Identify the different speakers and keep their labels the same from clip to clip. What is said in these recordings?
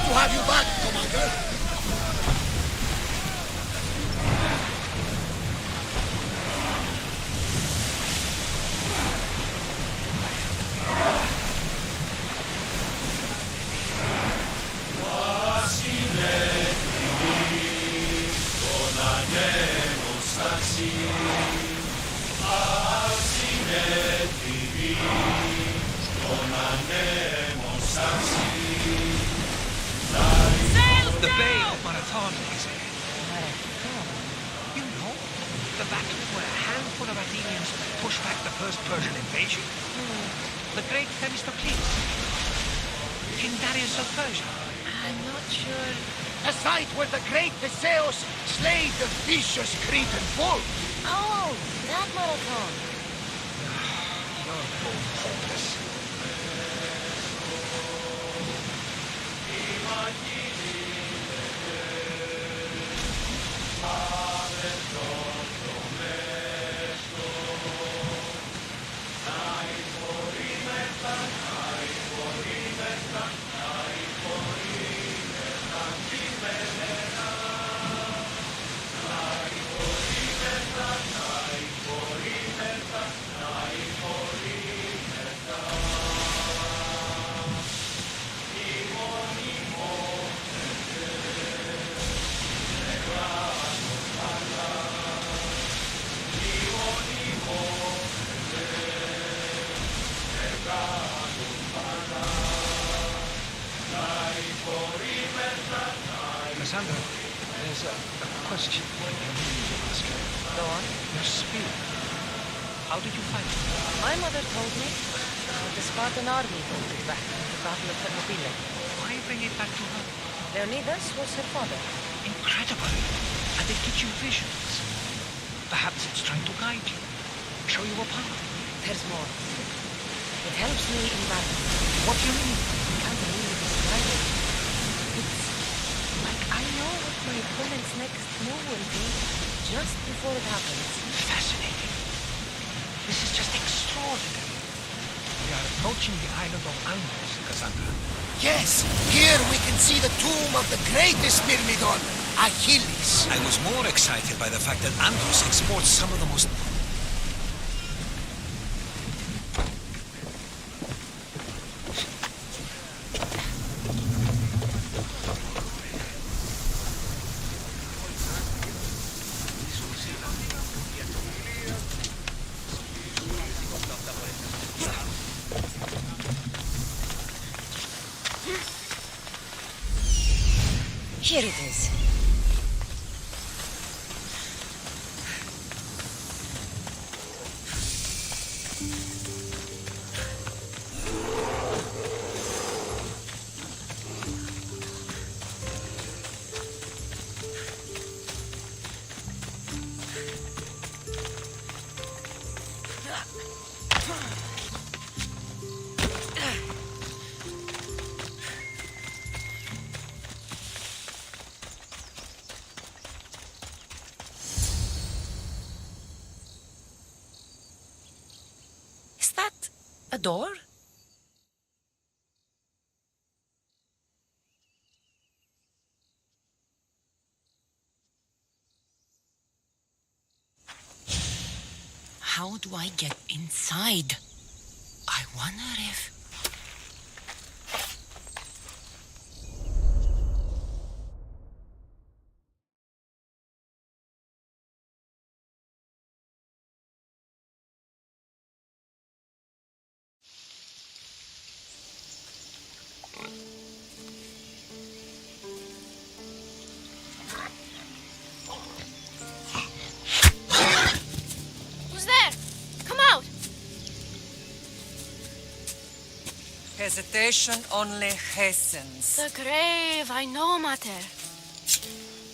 Speaker 1: to have you back, Commander.
Speaker 2: The Bay of Marathon, is it? You know, the battle where a handful of Athenians pushed back the first Persian invasion. The great Themistocles. King Darius of Persia.
Speaker 3: I'm not sure.
Speaker 1: The site where the great Theseus slayed the vicious Cretan bull.
Speaker 3: Oh, that marathon.
Speaker 2: You're both hopeless. Cassandra, there's a question I need to ask you.
Speaker 3: Go on.
Speaker 2: Your spear. How did you find it?
Speaker 3: My mother told me that the Spartan army brought it back from the Battle of Thermopylae.
Speaker 2: Why bring it back to her?
Speaker 3: Leonidas was her father.
Speaker 2: Incredible. And it gives you visions. Perhaps it's trying to guide you. Show you a path.
Speaker 3: There's more. It helps me in battle.
Speaker 2: What do you mean?
Speaker 3: I can't really describe it. It's like I know what my opponent's next move will be just before it happens.
Speaker 2: Fascinating. This is just extraordinary. We are approaching the island of Andros, Cassandra.
Speaker 1: Yes, here we can see the tomb of the greatest Myrmidon, Achilles.
Speaker 4: I was more excited by the fact that Andros exports some of the most...
Speaker 3: Here it is. Is that a door? How do I get inside? I wonder if...
Speaker 5: Who's there? Come out!
Speaker 6: Hesitation only hastens.
Speaker 5: The grave, I know, Mater.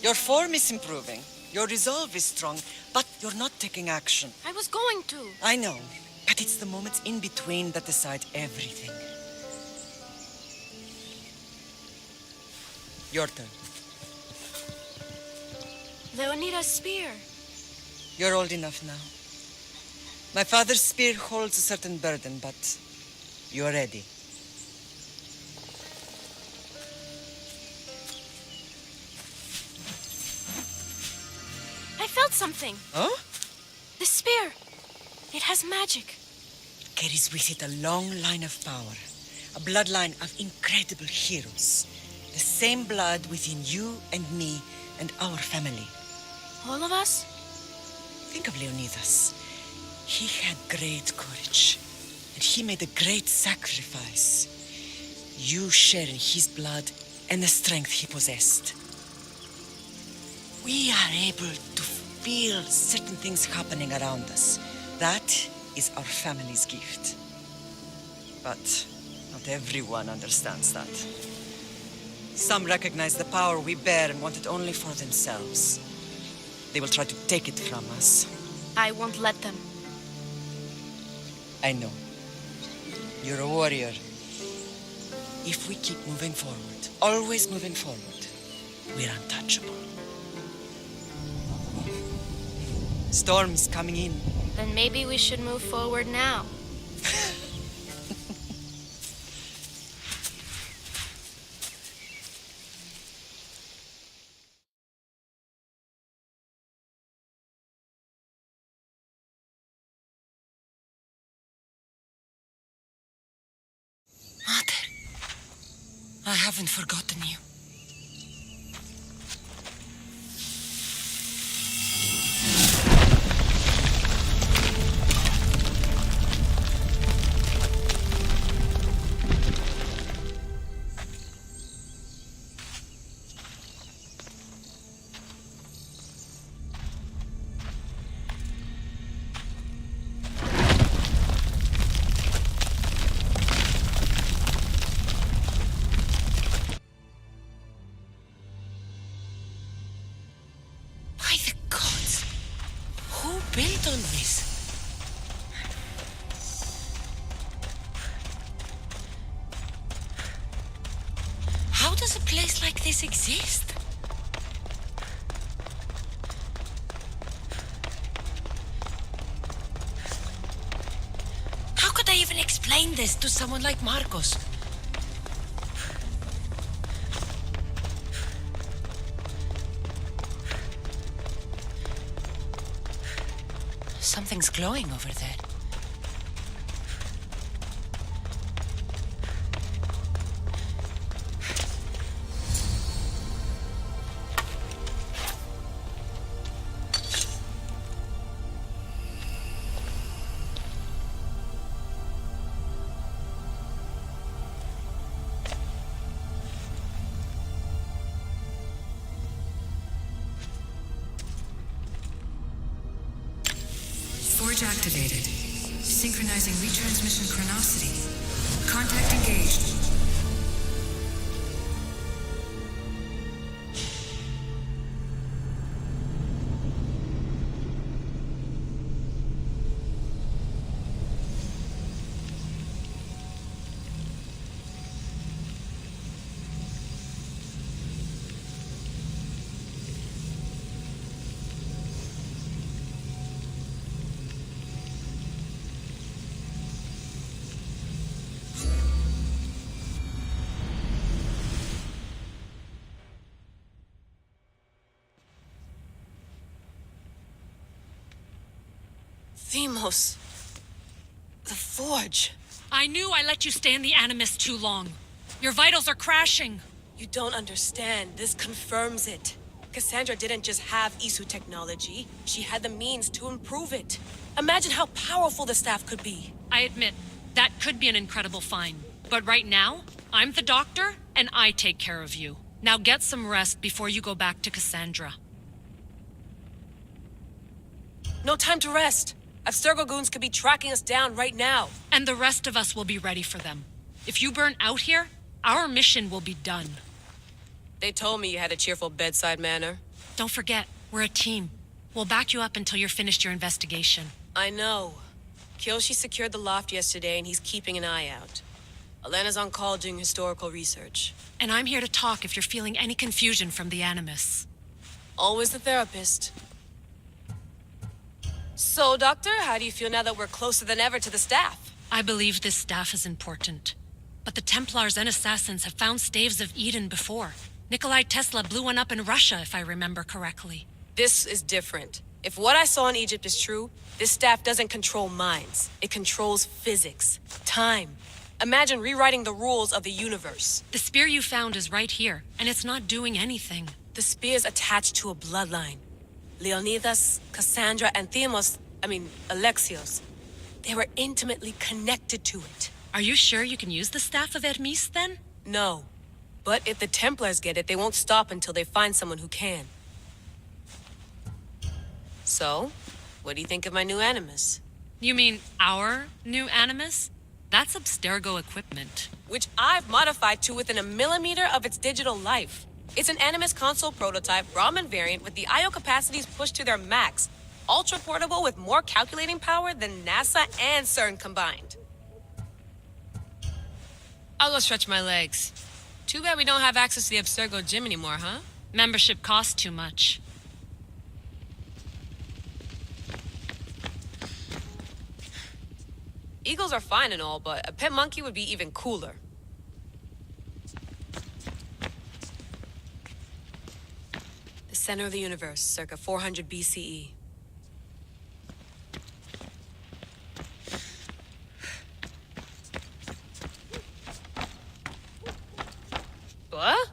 Speaker 6: Your form is improving. Your resolve is strong, but you're not taking action.
Speaker 5: I was going to.
Speaker 6: I know, but it's the moments in between that decide everything. Your turn.
Speaker 5: Leonidas' spear.
Speaker 6: You're old enough now. My father's spear holds a certain burden, but you're ready.
Speaker 5: something.
Speaker 6: Oh?
Speaker 5: The spear. It has magic.
Speaker 6: Carries with it a long line of power. A bloodline of incredible heroes. The same blood within you and me and our family.
Speaker 5: All of us?
Speaker 6: Think of Leonidas. He had great courage. And he made a great sacrifice. You share in his blood and the strength he possessed. We are able to feel certain things happening around us. That is our family's gift. But not everyone understands that. Some recognize the power we bear and want it only for themselves. They will try to take it from us.
Speaker 5: I won't let them.
Speaker 6: I know. You're a warrior. If we keep moving forward, always moving forward, we're untouchable. Storm is coming in.
Speaker 5: Then maybe we should move forward now.
Speaker 6: Mother, I haven't forgotten you. By the gods! Who built on this? How does a place like this exist? How could I even explain this to someone like Marcos? Something's glowing over there.
Speaker 7: Forge activated. Synchronizing retransmission chronicity. Contact engaged.
Speaker 3: Themos. The Forge.
Speaker 8: I knew I let you stay in the Animus too long. Your vitals are crashing.
Speaker 3: You don't understand. This confirms it. Cassandra didn't just have Isu technology. She had the means to improve it. Imagine how powerful the staff could be.
Speaker 8: I admit, that could be an incredible find. But right now, I'm the doctor, and I take care of you. Now get some rest before you go back to Cassandra.
Speaker 3: No time to rest. Abstergo goons could be tracking us down right now.
Speaker 8: And the rest of us will be ready for them. If you burn out here, our mission will be done.
Speaker 3: They told me you had a cheerful bedside manner.
Speaker 8: Don't forget, we're a team. We'll back you up until you're finished your investigation.
Speaker 3: I know. Kyoshi secured the loft yesterday and he's keeping an eye out. Elena's on call doing historical research.
Speaker 8: And I'm here to talk if you're feeling any confusion from the Animus.
Speaker 3: Always the therapist. So, Doctor, how do you feel now that we're closer than ever to the staff?
Speaker 8: I believe this staff is important. But the Templars and Assassins have found staves of Eden before. Nikolai Tesla blew one up in Russia, if I remember correctly.
Speaker 3: This is different. If what I saw in Egypt is true, this staff doesn't control minds. It controls physics, time. Imagine rewriting the rules of the universe.
Speaker 8: The spear you found is right here, and it's not doing anything.
Speaker 3: The spear's attached to a bloodline. Leonidas, Cassandra, and Alexios. They were intimately connected to it.
Speaker 8: Are you sure you can use the Staff of Hermes, then?
Speaker 3: No. But if the Templars get it, they won't stop until they find someone who can. So, what do you think of my new Animus?
Speaker 8: You mean our new Animus? That's Abstergo equipment.
Speaker 3: Which I've modified to within a millimeter of its digital life. It's an Animus console prototype, Raman variant with the I/O capacities pushed to their max. Ultra portable with more calculating power than NASA and CERN combined. I'll go stretch my legs. Too bad we don't have access to the Abstergo gym anymore, huh?
Speaker 8: Membership costs too much.
Speaker 3: Eagles are fine and all, but a pet monkey would be even cooler. The center of the universe, circa 400 BCE. What?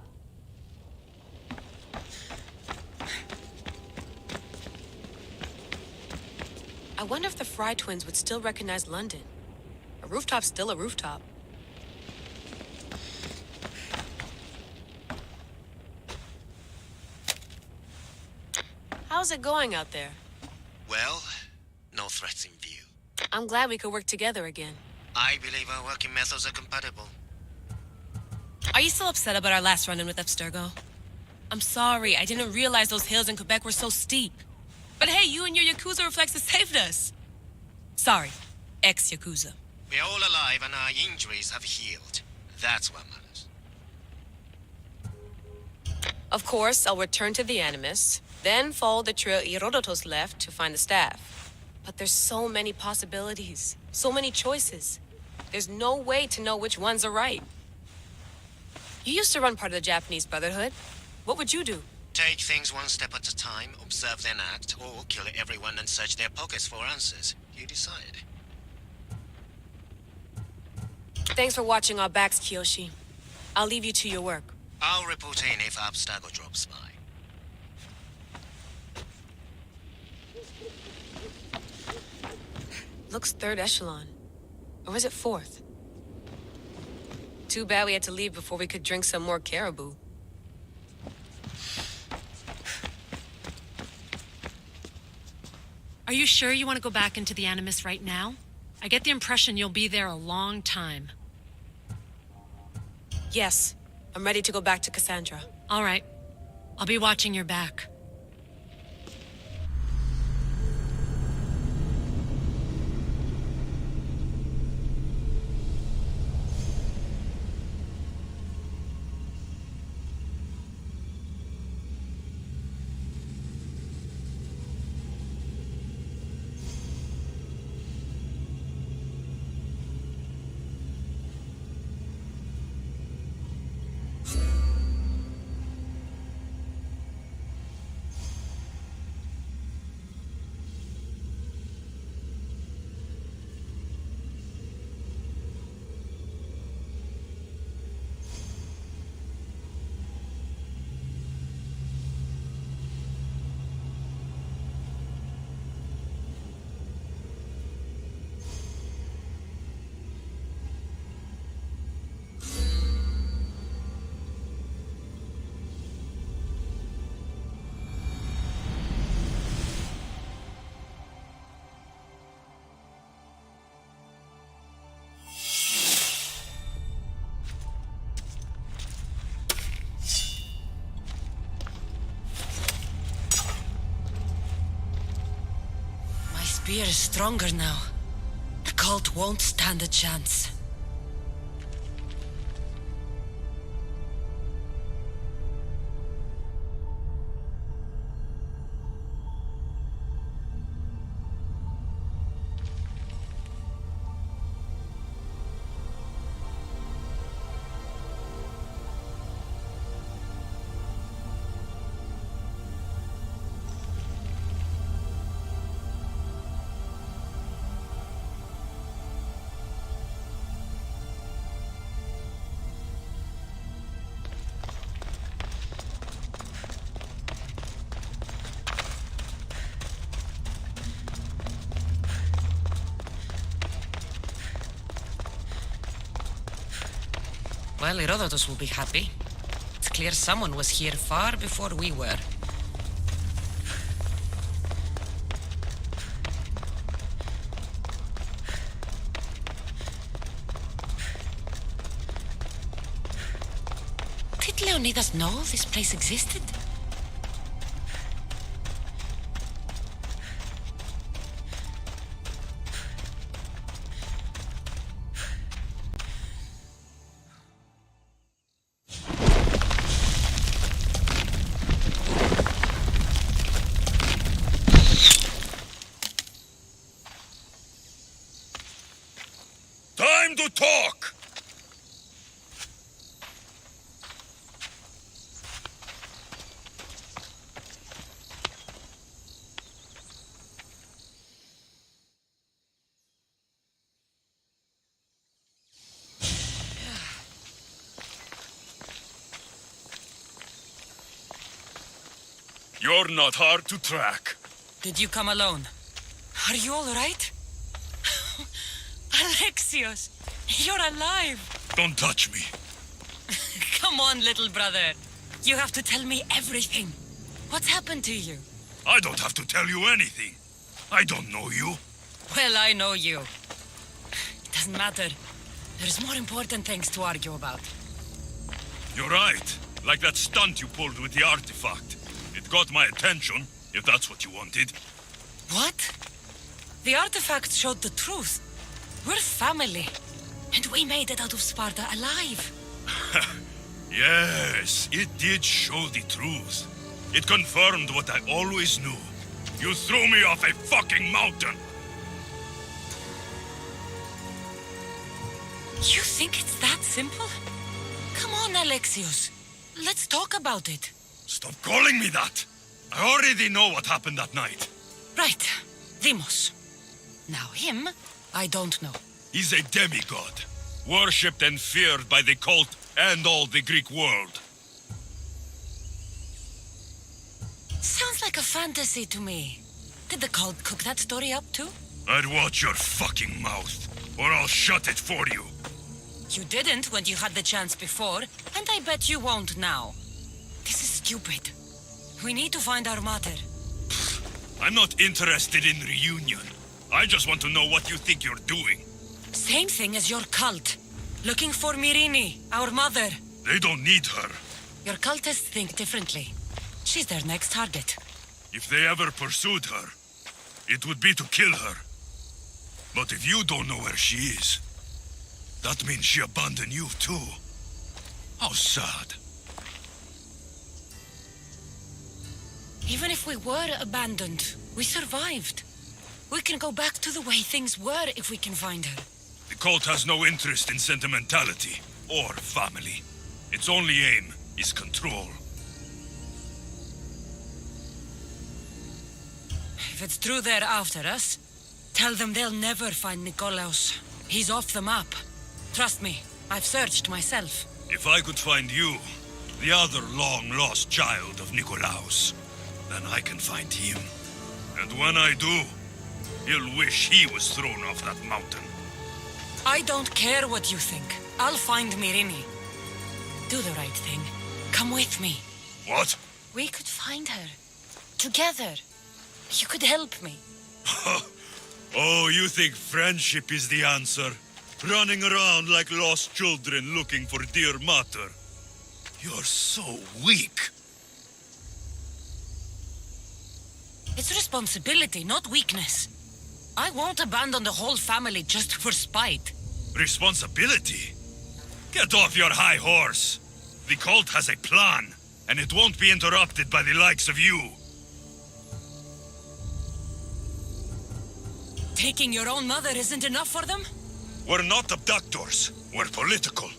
Speaker 3: I wonder if the Fry twins would still recognize London. A rooftop's still a rooftop. How's it going out there?
Speaker 1: Well, no threats in view.
Speaker 3: I'm glad we could work together again.
Speaker 1: I believe our working methods are compatible.
Speaker 3: Are you still upset about our last run-in with Abstergo? I'm sorry, I didn't realize those hills in Quebec were so steep. But hey, you and your Yakuza reflexes saved us. Sorry, ex-Yakuza.
Speaker 1: We're all alive and our injuries have healed. That's what matters.
Speaker 3: Of course, I'll return to the Animus, then follow the trail Herodotus left to find the staff. But there's so many possibilities, so many choices. There's no way to know which ones are right. You used to run part of the Japanese Brotherhood. What would you do?
Speaker 1: Take things one step at a time, observe then act, or kill everyone and search their pockets for answers. You decide.
Speaker 3: Thanks for watching our backs, Kiyoshi. I'll leave you to your work.
Speaker 1: I'll report in if Abstergo drops by.
Speaker 3: Looks third echelon. Or is it fourth? Too bad we had to leave before we could drink some more caribou.
Speaker 8: Are you sure you want to go back into the Animus right now? I get the impression you'll be there a long time.
Speaker 3: Yes, I'm ready to go back to Cassandra.
Speaker 8: All right. I'll be watching your back.
Speaker 3: My spear is stronger now. The cult won't stand a chance.
Speaker 9: Well, Herodotus will be happy. It's clear someone was here far before we were. Did Leonidas know this place existed?
Speaker 10: Time to talk! You're not hard to track.
Speaker 9: Did you come alone? Are you all right? Alexios, you're alive.
Speaker 10: Don't touch me.
Speaker 9: Come on, little brother. You have to tell me everything. What's happened to you?
Speaker 10: I don't have to tell you anything. I don't know you.
Speaker 9: Well, I know you. It doesn't matter. There's more important things to argue about.
Speaker 10: You're right. Like that stunt you pulled with the artifact. It got my attention, if that's what you wanted.
Speaker 9: What? The artifact showed the truth. We're family. And we made it out of Sparta alive.
Speaker 10: Yes, it did show the truth. It confirmed what I always knew. You threw me off a fucking mountain.
Speaker 9: You think it's that simple? Come on, Alexios. Let's talk about it.
Speaker 10: Stop calling me that. I already know what happened that night.
Speaker 9: Right. Deimos. Now him, I don't know.
Speaker 10: He's a demigod, worshipped and feared by the cult and all the Greek world.
Speaker 9: Sounds like a fantasy to me. Did the cult cook that story up too?
Speaker 10: I'd watch your fucking mouth, or I'll shut it for you.
Speaker 9: You didn't when you had the chance before, and I bet you won't now. This is stupid. We need to find our mother.
Speaker 10: I'm not interested in reunion. I just want to know what you think you're doing.
Speaker 9: Same thing as your cult. Looking for Myrrine, our mother.
Speaker 10: They don't need her.
Speaker 9: Your cultists think differently. She's their next target.
Speaker 10: If they ever pursued her, it would be to kill her. But if you don't know where she is, that means she abandoned you too. How sad.
Speaker 9: Even if we were abandoned, we survived. We can go back to the way things were if we can find her.
Speaker 10: The cult has no interest in sentimentality or family. Its only aim is control.
Speaker 9: If it's true they're after us, tell them they'll never find Nikolaos. He's off the map. Trust me, I've searched myself.
Speaker 10: If I could find you, the other long-lost child of Nikolaos, then I can find him. And when I do, he'll wish he was thrown off that mountain.
Speaker 9: I don't care what you think. I'll find Myrrine. Do the right thing. Come with me.
Speaker 10: What?
Speaker 9: We could find her. Together. You could help me.
Speaker 10: Oh, you think friendship is the answer? Running around like lost children looking for dear mater. You're so weak.
Speaker 9: It's responsibility, not weakness. I won't abandon the whole family just for spite.
Speaker 10: Responsibility? Get off your high horse. The cult has a plan, and it won't be interrupted by the likes of you.
Speaker 9: Taking your own mother isn't enough for them?
Speaker 10: We're not abductors. We're political.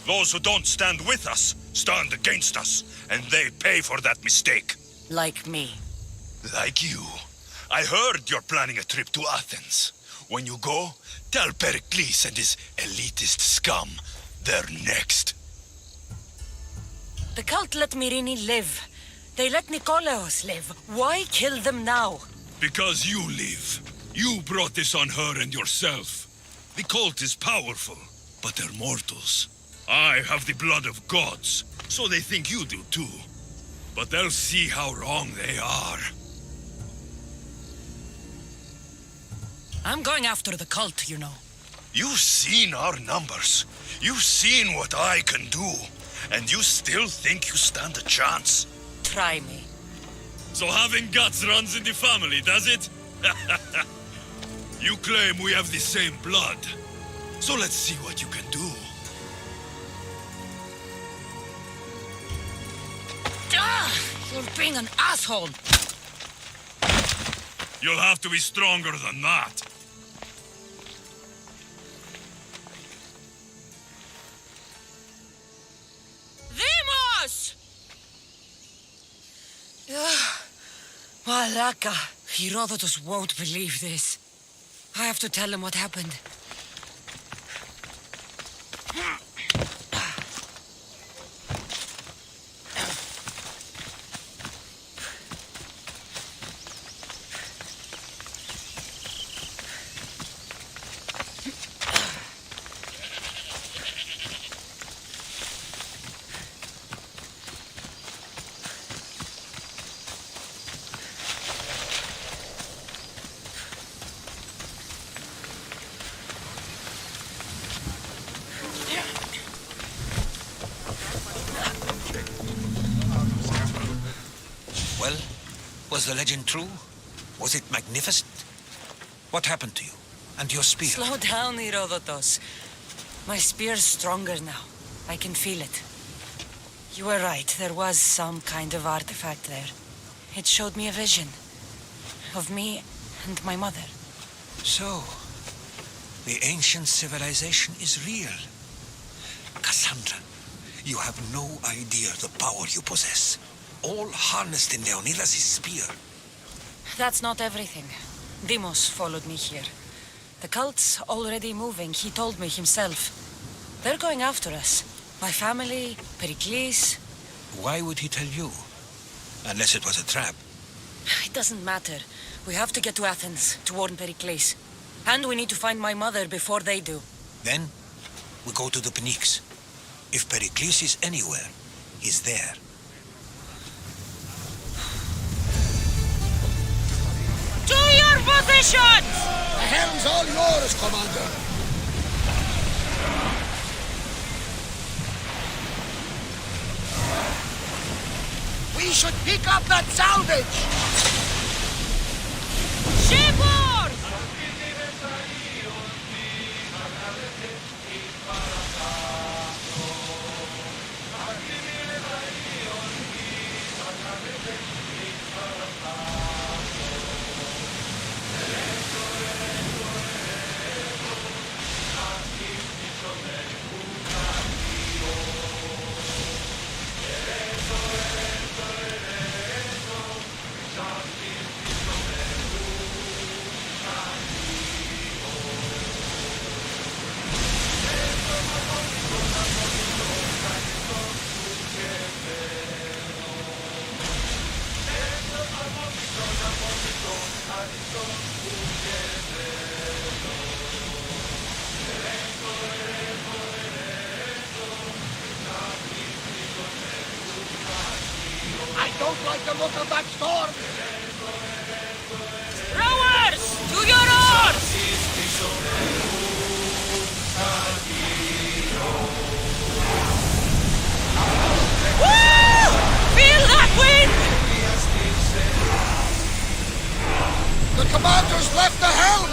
Speaker 10: Those who don't stand with us stand against us, and they pay for that mistake.
Speaker 9: Like me.
Speaker 10: Like you. I heard you're planning a trip to Athens. When you go, tell Pericles and his elitist scum they're next.
Speaker 9: The cult let Myrrine live. They let Nikolaos live. Why kill them now?
Speaker 10: Because you live. You brought this on her and yourself. The cult is powerful, but they're mortals. I have the blood of gods, so they think you do too. But they'll see how wrong they are.
Speaker 9: I'm going after the cult, you know.
Speaker 10: You've seen our numbers. You've seen what I can do. And you still think you stand a chance?
Speaker 9: Try me.
Speaker 10: So having guts runs in the family, does it? You claim we have the same blood. So let's see what you can do.
Speaker 9: You're being an asshole.
Speaker 10: You'll have to be stronger than that.
Speaker 9: Vimos! Malaka. Herodotus won't believe this. I have to tell him what happened.
Speaker 4: Well, was the legend true? Was it magnificent? What happened to you? And your spear?
Speaker 9: Slow down, Herodotus. My spear's stronger now. I can feel it. You were right. There was some kind of artifact there. It showed me a vision. Of me and my mother.
Speaker 4: So, the ancient civilization is real. Cassandra, you have no idea the power you possess. All harnessed in Leonidas' spear.
Speaker 9: That's not everything. Deimos followed me here. The cult's already moving, he told me himself. They're going after us. My family, Pericles.
Speaker 4: Why would he tell you? Unless it was a trap.
Speaker 9: It doesn't matter. We have to get to Athens to warn Pericles. And we need to find my mother before they do.
Speaker 4: Then, we go to the Pnyx. If Pericles is anywhere, he's there.
Speaker 9: To your positions!
Speaker 11: The helm's all yours, Commander. We should pick up that salvage!
Speaker 9: Shipboard!
Speaker 11: I don't like the look of that storm!
Speaker 9: Rowers! To your oars! Woo! Feel that wind!
Speaker 11: The commander's left the helm!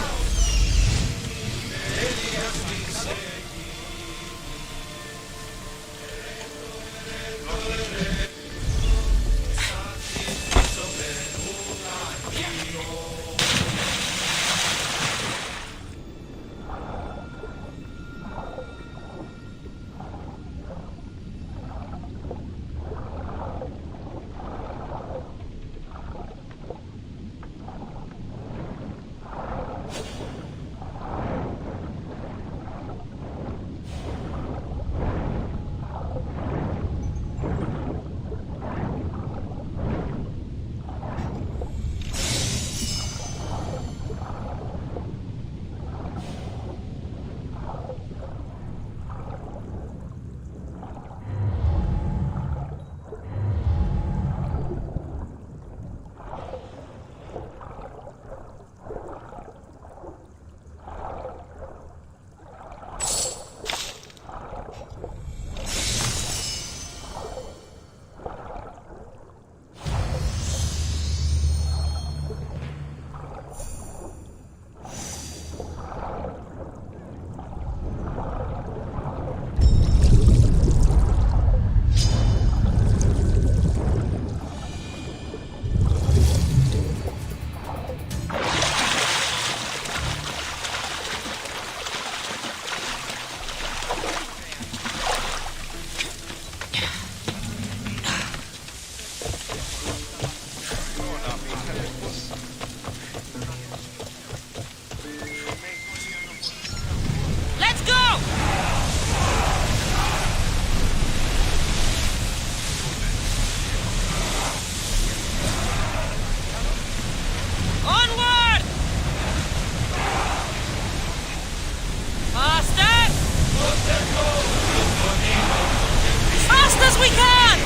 Speaker 9: as we can!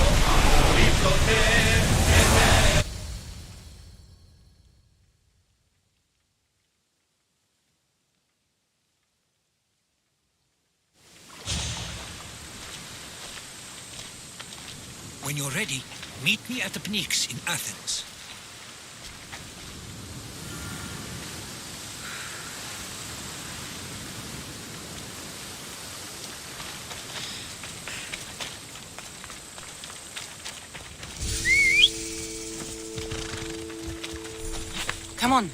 Speaker 4: When you're ready, meet me at the Pnyx in Athens.
Speaker 9: Come on.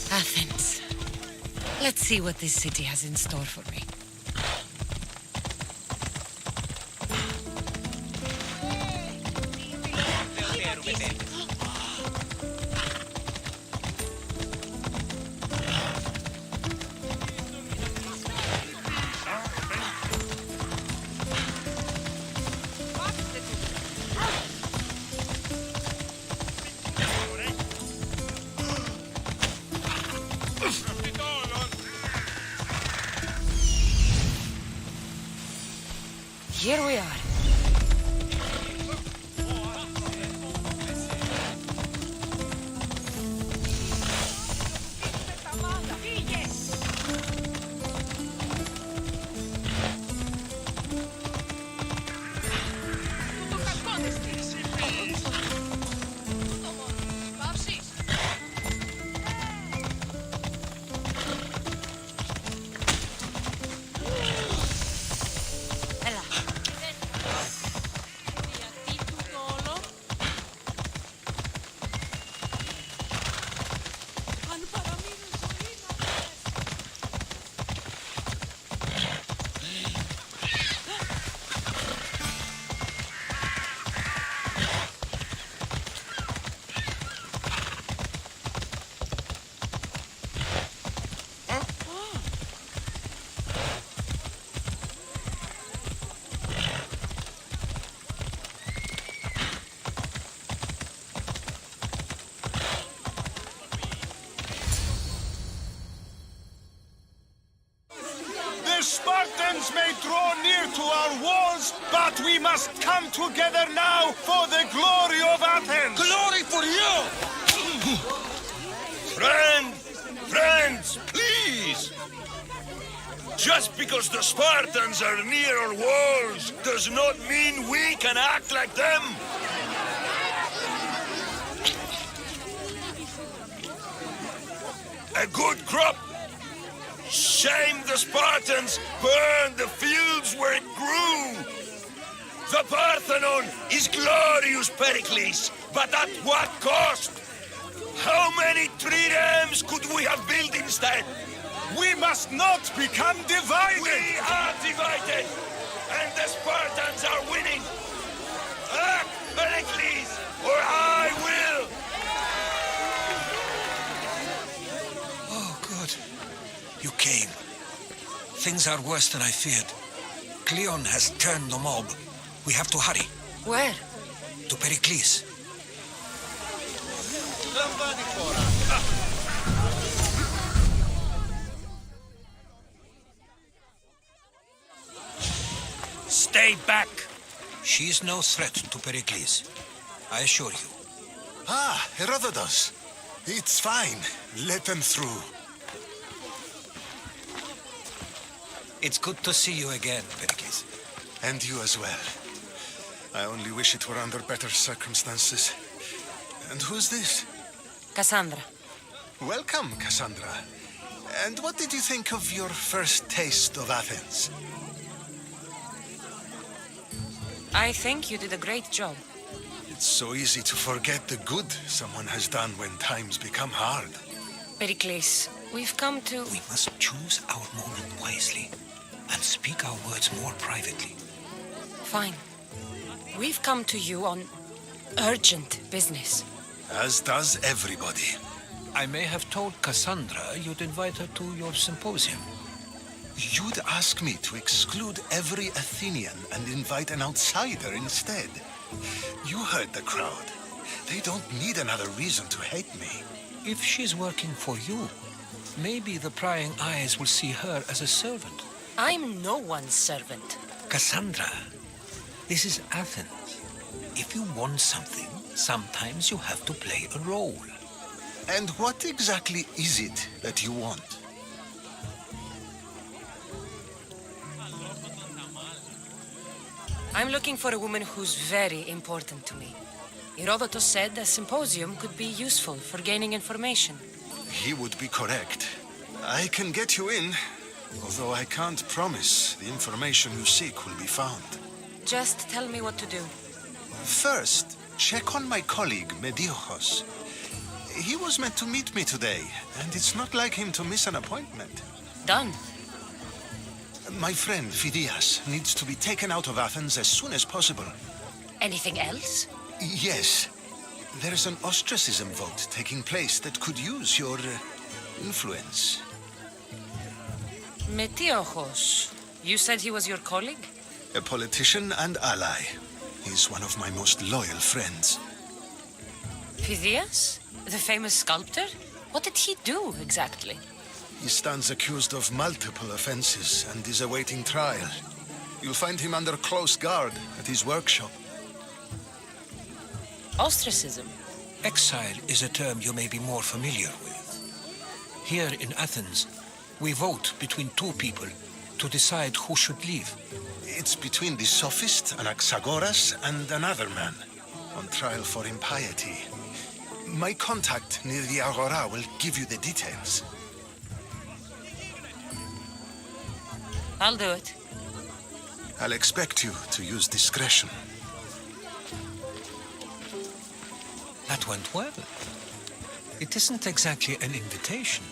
Speaker 9: Athens. Let's see what this city has in store for me. Here we are.
Speaker 11: The Spartans may draw near to our walls, but we must come together now for the glory of Athens!
Speaker 10: Glory for you! Friends, please! Just because the Spartans are near our walls does not mean we can act like them! A good crop. Shame the Spartans burned the fields where it grew. The Parthenon is glorious, Pericles, but at what cost? How many triremes could we have built instead?
Speaker 11: We must not become divided!
Speaker 10: We are divided, and the Spartans are winning. Act, Pericles, or I will!
Speaker 4: Oh, good. You came. Things are worse than I feared. Cleon has turned the mob. We have to hurry.
Speaker 9: Where?
Speaker 4: To Pericles. Stay back. She is no threat to Pericles. I assure you.
Speaker 11: Ah, Herodotus. It's fine. Let them through.
Speaker 4: It's good to see you again, Pericles.
Speaker 11: And you as well. I only wish it were under better circumstances. And who's this?
Speaker 9: Cassandra.
Speaker 11: Welcome, Cassandra. And what did you think of your first taste of Athens?
Speaker 9: I think you did a great job.
Speaker 11: It's so easy to forget the good someone has done when times become hard.
Speaker 9: Pericles, we've come to...
Speaker 4: We must choose our moment wisely and speak our words more privately.
Speaker 9: Fine. We've come to you on urgent business.
Speaker 11: As does everybody.
Speaker 4: I may have told Cassandra you'd invite her to your symposium.
Speaker 11: You'd ask me to exclude every Athenian and invite an outsider instead. You heard the crowd. They don't need another reason to hate me.
Speaker 4: If she's working for you, maybe the prying eyes will see her as a servant.
Speaker 9: I'm no one's servant.
Speaker 4: Cassandra, this is Athens. If you want something, sometimes you have to play a role.
Speaker 11: And what exactly is it that you want?
Speaker 9: I'm looking for a woman who's very important to me. Herodotus said a symposium could be useful for gaining information.
Speaker 11: He would be correct. I can get you in, although I can't promise the information you seek will be found.
Speaker 9: Just tell me what to do.
Speaker 11: First, check on my colleague, Mediochos. He was meant to meet me today, and it's not like him to miss an appointment.
Speaker 9: Done.
Speaker 11: My friend, Phidias, needs to be taken out of Athens as soon as possible.
Speaker 9: Anything else?
Speaker 11: Yes. There is an ostracism vote taking place that could use your influence.
Speaker 9: Metiochos. You said he was your colleague?
Speaker 11: A politician and ally. He's one of my most loyal friends.
Speaker 9: Phidias? The famous sculptor? What did he do, exactly?
Speaker 11: He stands accused of multiple offenses and is awaiting trial. You'll find him under close guard at his workshop.
Speaker 9: Ostracism?
Speaker 4: Exile is a term you may be more familiar with. Here in Athens, we vote between two people to decide who should leave.
Speaker 11: It's between the sophist Anaxagoras and another man on trial for impiety. My contact near the Agora will give you the details.
Speaker 9: I'll do it.
Speaker 11: I'll expect you to use discretion.
Speaker 4: That went well. It isn't exactly an invitation,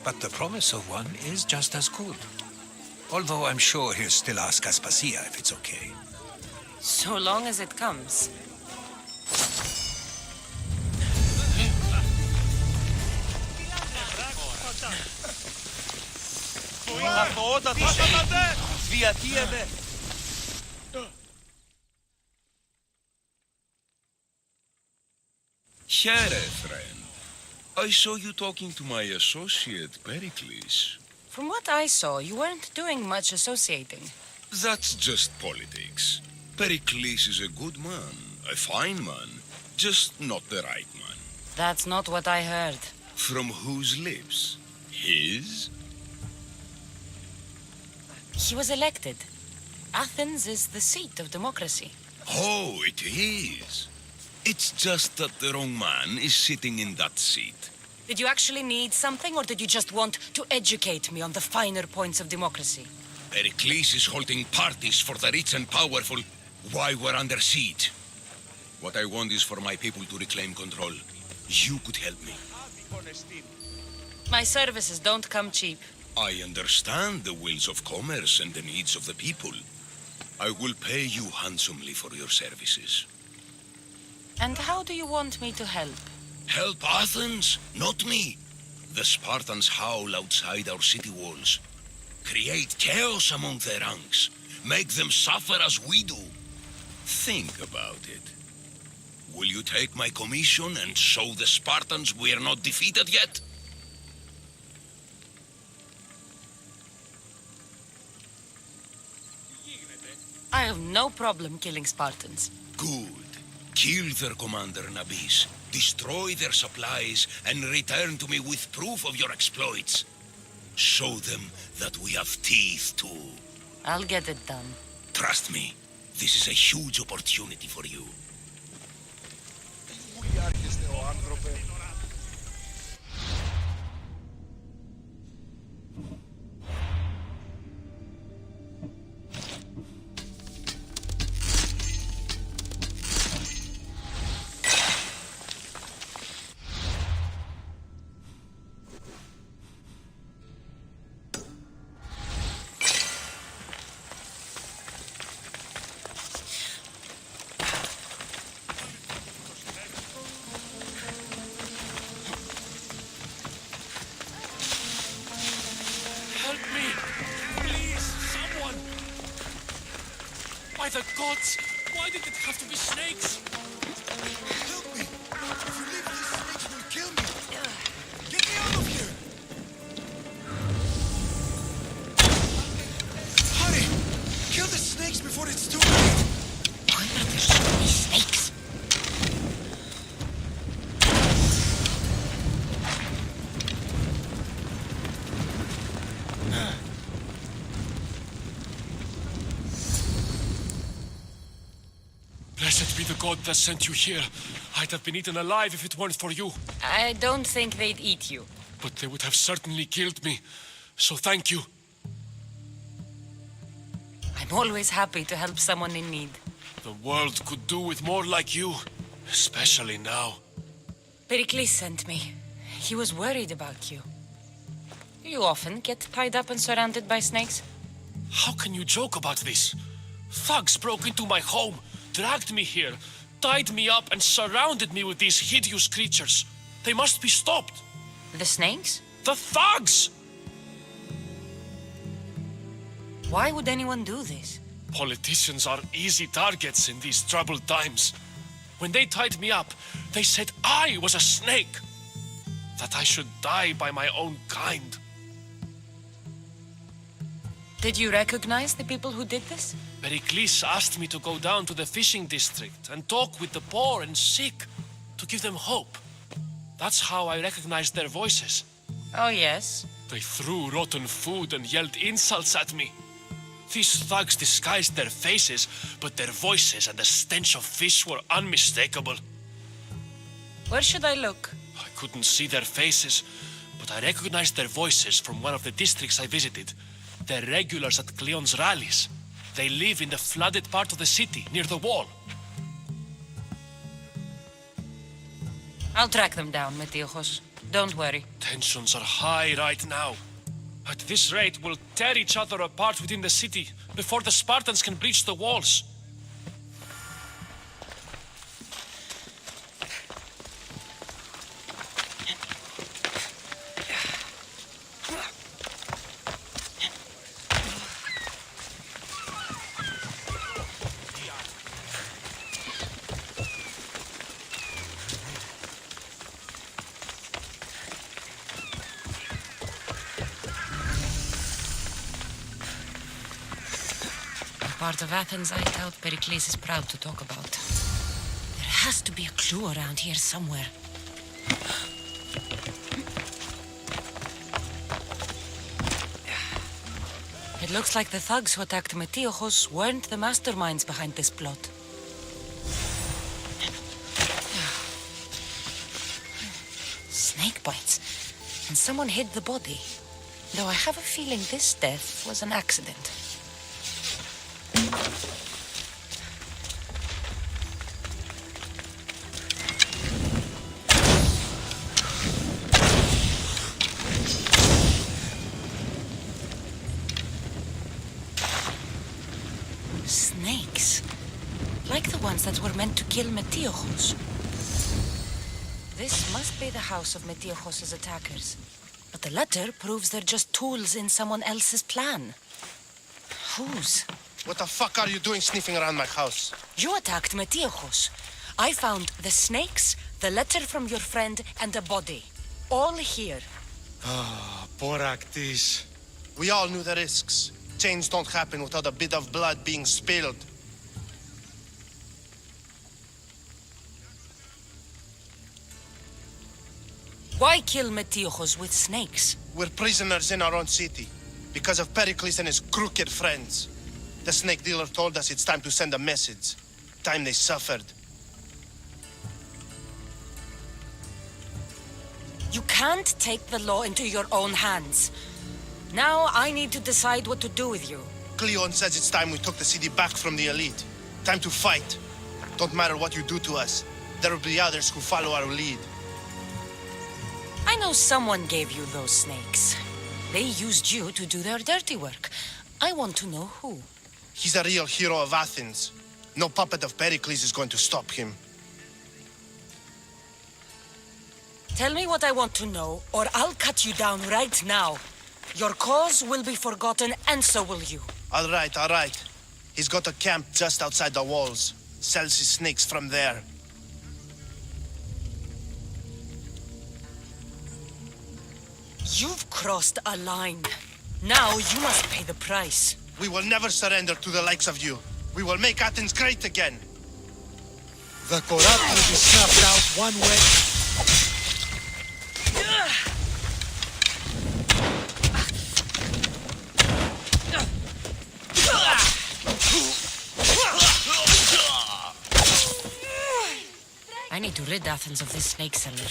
Speaker 4: but the promise of one is just as good. Although I'm sure he'll still ask Aspasia if it's okay.
Speaker 9: So long as it comes.
Speaker 10: Here, friend. I saw you talking to my associate, Pericles.
Speaker 9: From what I saw, you weren't doing much associating.
Speaker 10: That's just politics. Pericles is a good man, a fine man, just not the right man.
Speaker 9: That's not what I heard.
Speaker 10: From whose lips? His?
Speaker 9: He was elected. Athens is the seat of democracy.
Speaker 10: Oh, it is. It's just that the wrong man is sitting in that seat.
Speaker 9: Did you actually need something, or did you just want to educate me on the finer points of democracy?
Speaker 10: Pericles is holding parties for the rich and powerful while we're under siege. What I want is for my people to reclaim control. You could help me.
Speaker 9: My services don't come cheap.
Speaker 10: I understand the wills of commerce and the needs of the people. I will pay you handsomely for your services.
Speaker 9: And how do you want me to help?
Speaker 10: Help Athens, not me. The Spartans howl outside our city walls. Create chaos among their ranks. Make them suffer as we do. Think about it. Will you take my commission and show the Spartans we are not defeated yet?
Speaker 9: I have no problem killing Spartans.
Speaker 10: Good. Kill their commander, Nabis. Destroy their supplies and return to me with proof of your exploits. Show them that we have teeth too.
Speaker 9: I'll get it done.
Speaker 10: Trust me, this is a huge opportunity for you.
Speaker 12: the gods! Why did it have to be snakes?
Speaker 11: Help me! If you leave, these snakes will kill me! Get me out of here! Hurry! Kill the snakes before it's too late!
Speaker 9: Why are there so many snakes?
Speaker 12: Blessed be the god that sent you here. I'd have been eaten alive if it weren't for you.
Speaker 9: I don't think they'd eat you.
Speaker 12: But they would have certainly killed me. So thank you.
Speaker 9: I'm always happy to help someone in need.
Speaker 12: The world could do with more like you. Especially now.
Speaker 9: Pericles sent me. He was worried about you. You often get tied up and surrounded by snakes?
Speaker 12: How can you joke about this? Thugs broke into my home, dragged me here, tied me up and surrounded me with these hideous creatures. They must be stopped.
Speaker 9: The snakes?
Speaker 12: The thugs!
Speaker 9: Why would anyone do this?
Speaker 12: Politicians are easy targets in these troubled times. When they tied me up, they said I was a snake. That I should die by my own kind.
Speaker 9: Did you recognize the people who did this?
Speaker 12: Pericles asked me to go down to the fishing district and talk with the poor and sick, to give them hope. That's how I recognized their voices.
Speaker 9: Oh, yes?
Speaker 12: They threw rotten food and yelled insults at me. These thugs disguised their faces, but their voices and the stench of fish were unmistakable.
Speaker 9: Where should I look?
Speaker 12: I couldn't see their faces, but I recognized their voices from one of the districts I visited. They're regulars at Cleon's rallies. They live in the flooded part of the city, near the wall.
Speaker 9: I'll track them down, Metiochos. Don't worry.
Speaker 12: Tensions are high right now. At this rate, we'll tear each other apart within the city before the Spartans can breach the walls.
Speaker 9: Part of Athens I doubt Pericles is proud to talk about. There has to be a clue around here somewhere. It looks like the thugs who attacked Metiochos weren't the masterminds behind this plot. Snake bites. And someone hid the body. Though I have a feeling this death was an accident. Snakes. Like the ones that were meant to kill Metiochos. This must be the house of Metiochos' attackers. But the letter proves they're just tools in someone else's plan. Whose?
Speaker 13: What the fuck are you doing sniffing around my house?
Speaker 9: You attacked Metiochos. I found the snakes, the letter from your friend, and a body. All here.
Speaker 13: Ah, Boraktis. We all knew the risks. Change don't happen without a bit of blood being spilled.
Speaker 9: Why kill Metiochos with snakes?
Speaker 13: We're prisoners in our own city, because of Pericles and his crooked friends. The snake dealer told us it's time to send a message. Time they suffered.
Speaker 9: You can't take the law into your own hands. Now I need to decide what to do with you.
Speaker 13: Cleon says it's time we took the city back from the elite. Time to fight. Don't matter what you do to us. There will be others who follow our lead.
Speaker 9: I know someone gave you those snakes. They used you to do their dirty work. I want to know who.
Speaker 13: He's a real hero of Athens. No puppet of Pericles is going to stop him.
Speaker 9: Tell me what I want to know, or I'll cut you down right now. Your cause will be forgotten, and so will you.
Speaker 13: All right, all right. He's got a camp just outside the walls. Sells his snakes from there.
Speaker 9: You've crossed a line. Now you must pay the price.
Speaker 13: We will never surrender to the likes of you. We will make Athens great again.
Speaker 2: The corrupt will be snuffed out one way.
Speaker 9: I need to rid Athens of this snake seller.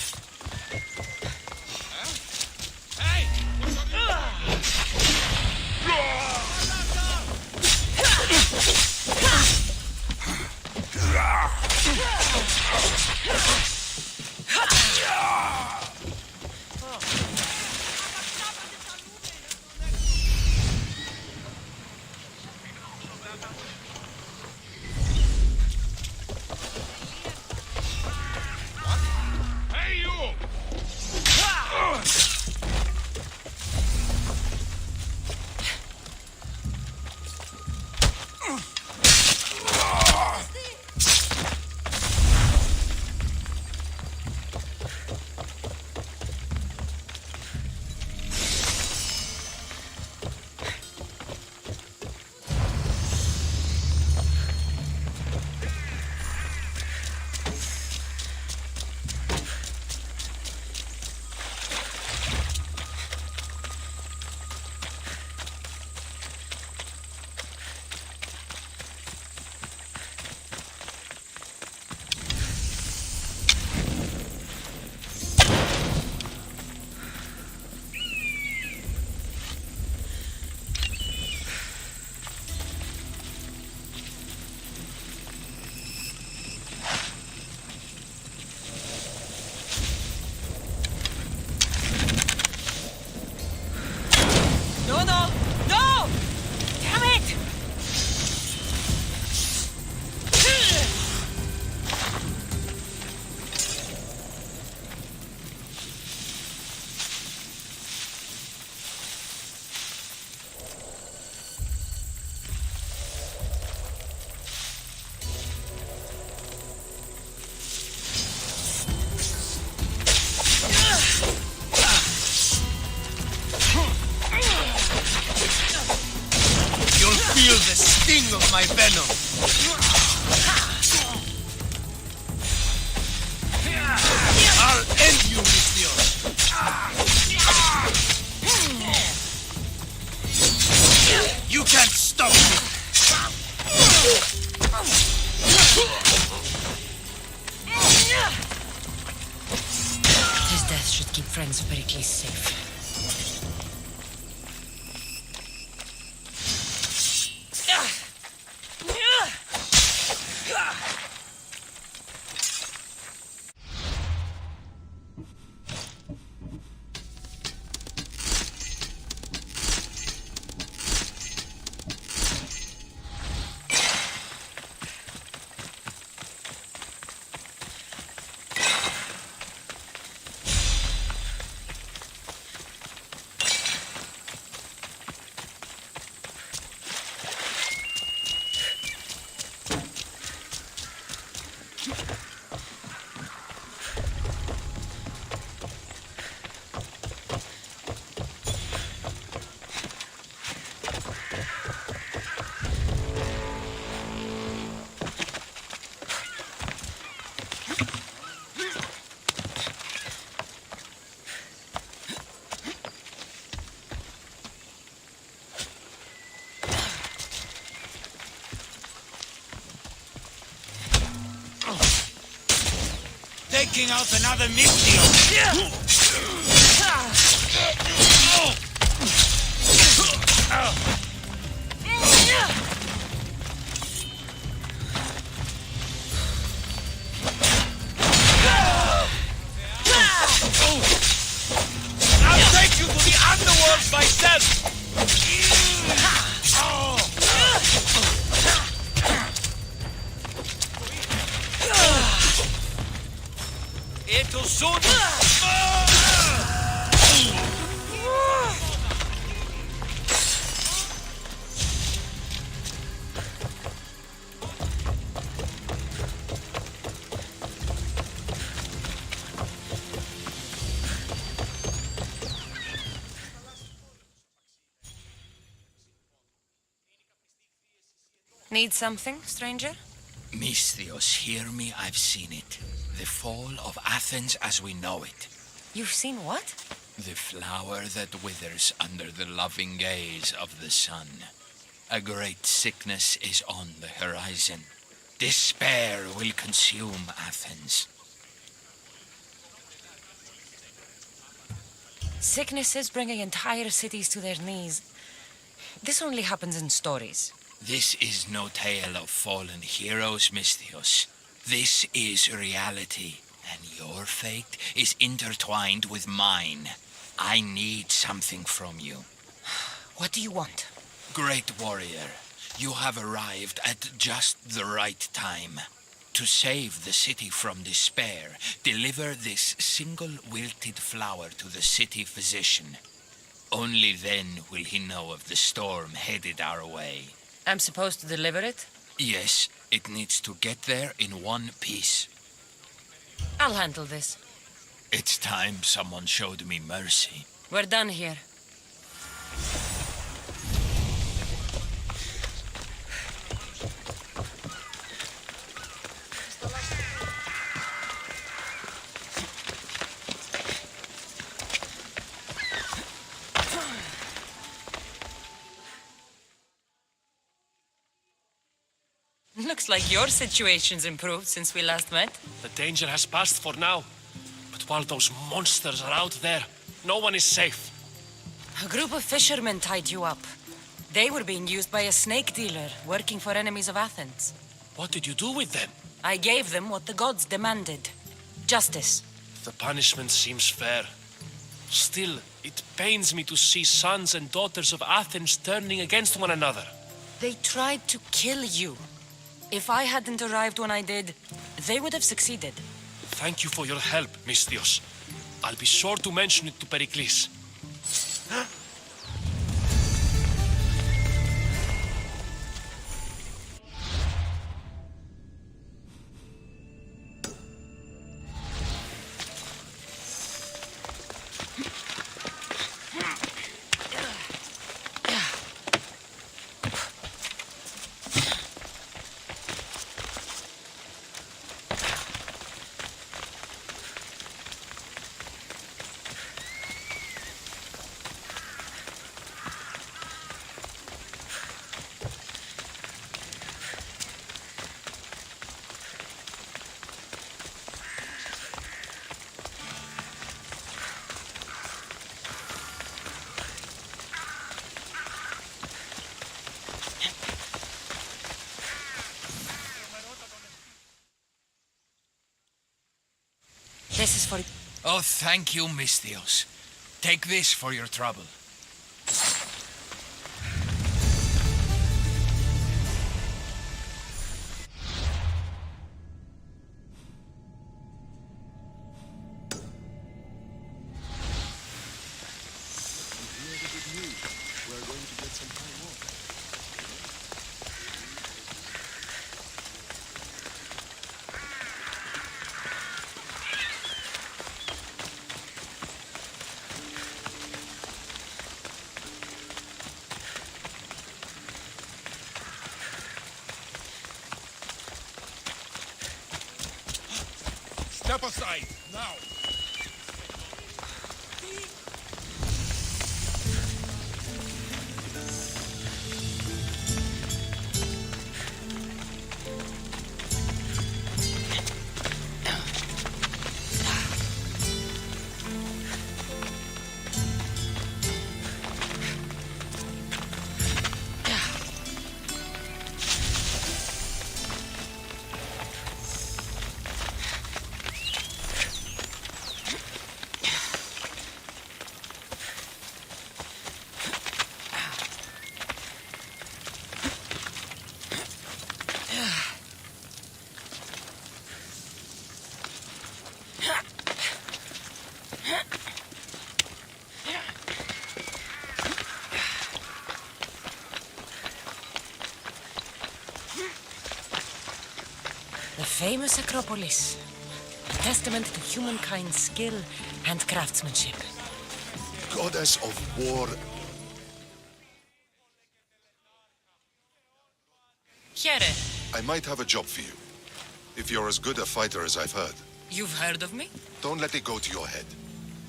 Speaker 13: Feel the sting of my venom. I'll end you, Misthios. You can't stop me.
Speaker 9: His death should keep friends of Pericles safe.
Speaker 2: Taking out another Misthios. I'll take you to the underworld myself. It'll soon...
Speaker 9: Need something, stranger?
Speaker 14: Misthios, hear me, I've seen it. The fall of Athens as we know it.
Speaker 9: You've seen what?
Speaker 14: The flower that withers under the loving gaze of the sun. A great sickness is on the horizon. Despair will consume Athens.
Speaker 9: Sickness is bringing entire cities to their knees. This only happens in stories.
Speaker 14: This is no tale of fallen heroes, Misthios. This is reality, and your fate is intertwined with mine. I need something from you.
Speaker 9: What do you want?
Speaker 14: Great warrior, you have arrived at just the right time. To save the city from despair, deliver this single wilted flower to the city physician. Only then will he know of the storm headed our way.
Speaker 9: I'm supposed to deliver it?
Speaker 14: Yes, it needs to get there in one piece.
Speaker 9: I'll handle this.
Speaker 14: It's time someone showed me mercy.
Speaker 9: We're done here. Looks like your situation's improved since we last met.
Speaker 12: The danger has passed for now. But while those monsters are out there, no one is safe.
Speaker 9: A group of fishermen tied you up. They were being used by a snake dealer working for enemies of Athens.
Speaker 12: What did you do with them?
Speaker 9: I gave them what the gods demanded. Justice.
Speaker 12: The punishment seems fair. Still, it pains me to see sons and daughters of Athens turning against one another.
Speaker 9: They tried to kill you. If I hadn't arrived when I did, they would have succeeded.
Speaker 12: Thank you for your help, Misthios. I'll be sure to mention it to Pericles.
Speaker 9: This is for...
Speaker 14: Oh, thank you, Misthios. Take this for your trouble.
Speaker 10: Step aside, now!
Speaker 9: The famous Acropolis. A testament to humankind's skill and craftsmanship.
Speaker 11: Goddess of war.
Speaker 15: I might have a job for you. If you're as good a fighter as I've heard.
Speaker 9: You've heard of me?
Speaker 15: Don't let it go to your head.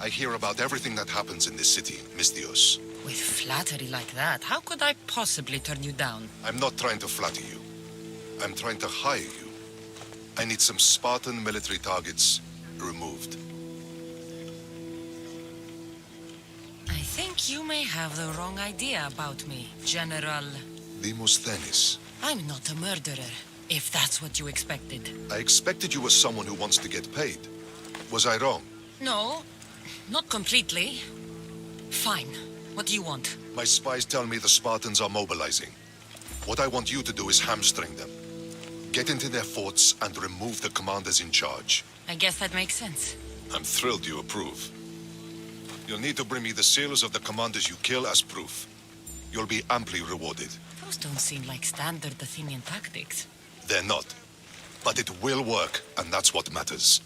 Speaker 15: I hear about everything that happens in this city, Mystios.
Speaker 9: With flattery like that, how could I possibly turn you down?
Speaker 15: I'm not trying to flatter you. I'm trying to hire you. I need some Spartan military targets removed.
Speaker 9: I think you may have the wrong idea about me, General.
Speaker 15: Demosthenes.
Speaker 9: I'm not a murderer, if that's what you expected.
Speaker 15: I expected you as someone who wants to get paid. Was I wrong?
Speaker 9: No, not completely. Fine. What do you want?
Speaker 15: My spies tell me the Spartans are mobilizing. What I want you to do is hamstring them. Get into their forts and remove the commanders in charge.
Speaker 9: I guess that makes sense.
Speaker 15: I'm thrilled you approve. You'll need to bring me the seals of the commanders you kill as proof. You'll be amply rewarded.
Speaker 9: Those don't seem like standard Athenian tactics.
Speaker 15: They're not. But it will work, and that's what matters.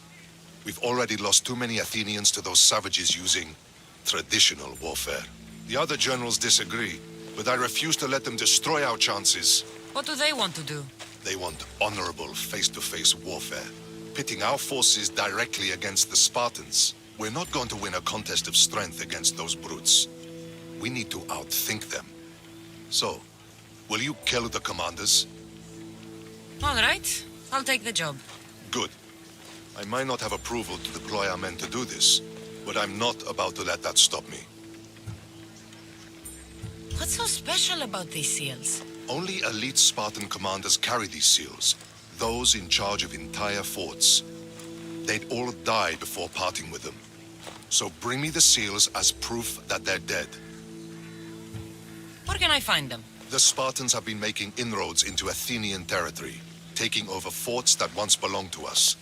Speaker 15: We've already lost too many Athenians to those savages using traditional warfare. The other generals disagree, but I refuse to let them destroy our chances.
Speaker 9: What do they want to do?
Speaker 15: They want honorable face-to-face warfare, pitting our forces directly against the Spartans. We're not going to win a contest of strength against those brutes. We need to outthink them. So, will you kill the commanders?
Speaker 9: All right. I'll take the job.
Speaker 15: Good. I might not have approval to deploy our men to do this, but I'm not about to let that stop me.
Speaker 9: What's so special about these seals?
Speaker 15: Only elite Spartan commanders carry these seals, those in charge of entire forts. They'd all die before parting with them. So bring me the seals as proof that they're dead.
Speaker 9: Where can I find them?
Speaker 15: The Spartans have been making inroads into Athenian territory, taking over forts that once belonged to us.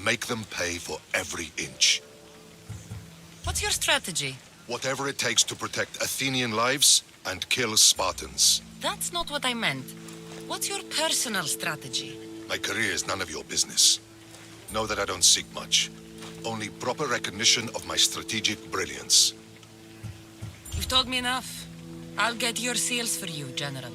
Speaker 15: Make them pay for every inch.
Speaker 9: What's your strategy?
Speaker 15: Whatever it takes to protect Athenian lives and kill Spartans.
Speaker 9: That's not what I meant. What's your personal strategy?
Speaker 15: My career is none of your business. Know that I don't seek much. Only proper recognition of my strategic brilliance.
Speaker 9: You've told me enough. I'll get your seals for you, General.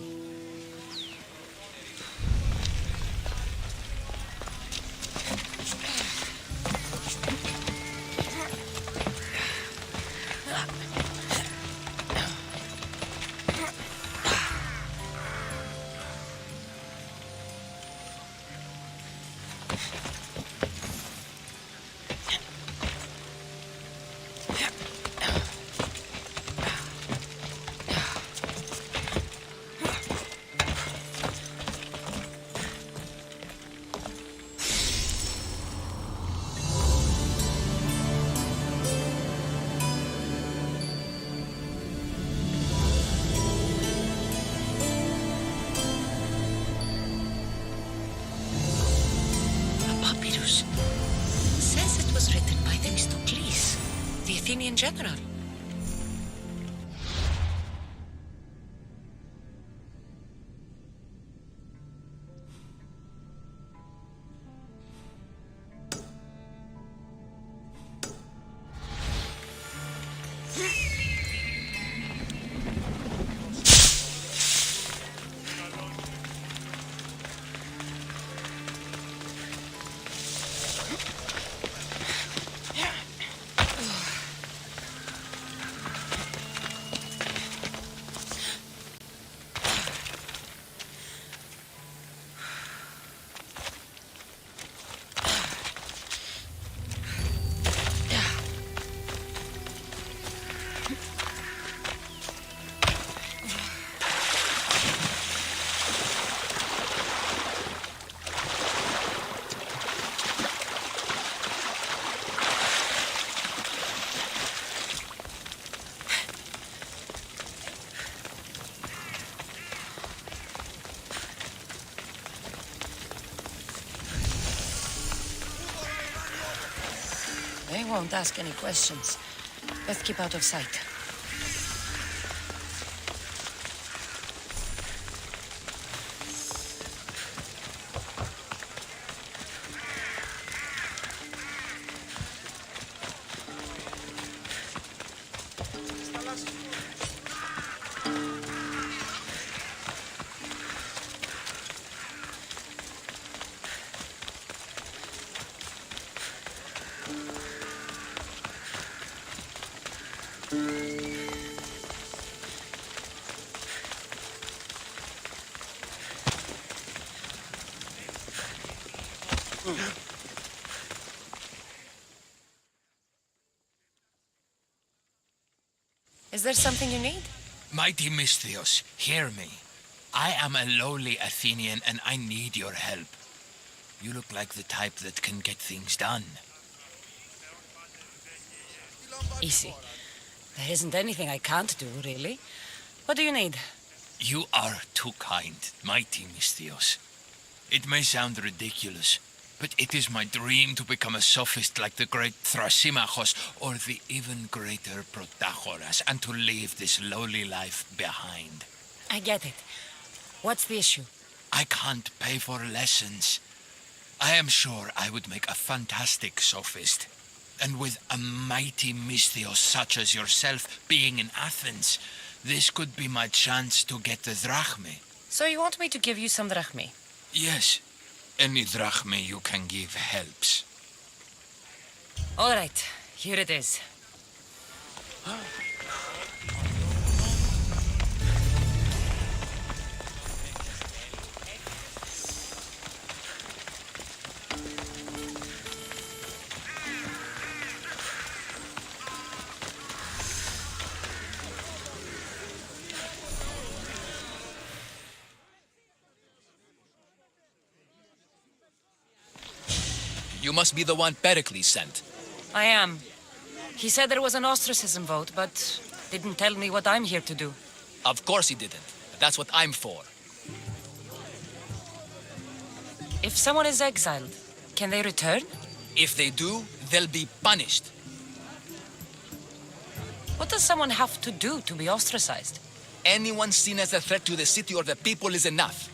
Speaker 9: Says it was written by Themistocles, the Athenian general. They won't ask any questions. Best keep out of sight. Is there something you need?
Speaker 14: Mighty Misthios, hear me. I am a lowly Athenian and I need your help. You look like the type that can get things done.
Speaker 9: Easy. There isn't anything I can't do, really. What do you need?
Speaker 14: You are too kind, Mighty Misthios. It may sound ridiculous, but it is my dream to become a sophist like the great Thrasymachos or the even greater Protagoras and to leave this lowly life behind.
Speaker 9: I get it. What's the issue?
Speaker 14: I can't pay for lessons. I am sure I would make a fantastic sophist. And with a mighty Misthios such as yourself being in Athens, this could be my chance to get the drachmae.
Speaker 9: So you want me to give you some drachmae?
Speaker 14: Yes. Any drachmae you can give helps.
Speaker 9: All right. Here it is.
Speaker 16: You must be the one Pericles sent.
Speaker 9: I am. He said there was an ostracism vote, but didn't tell me what I'm here to do.
Speaker 16: Of course he didn't. That's what I'm for.
Speaker 9: If someone is exiled, can they return?
Speaker 16: If they do, they'll be punished.
Speaker 9: What does someone have to do to be ostracized?
Speaker 16: Anyone seen as a threat to the city or the people is enough.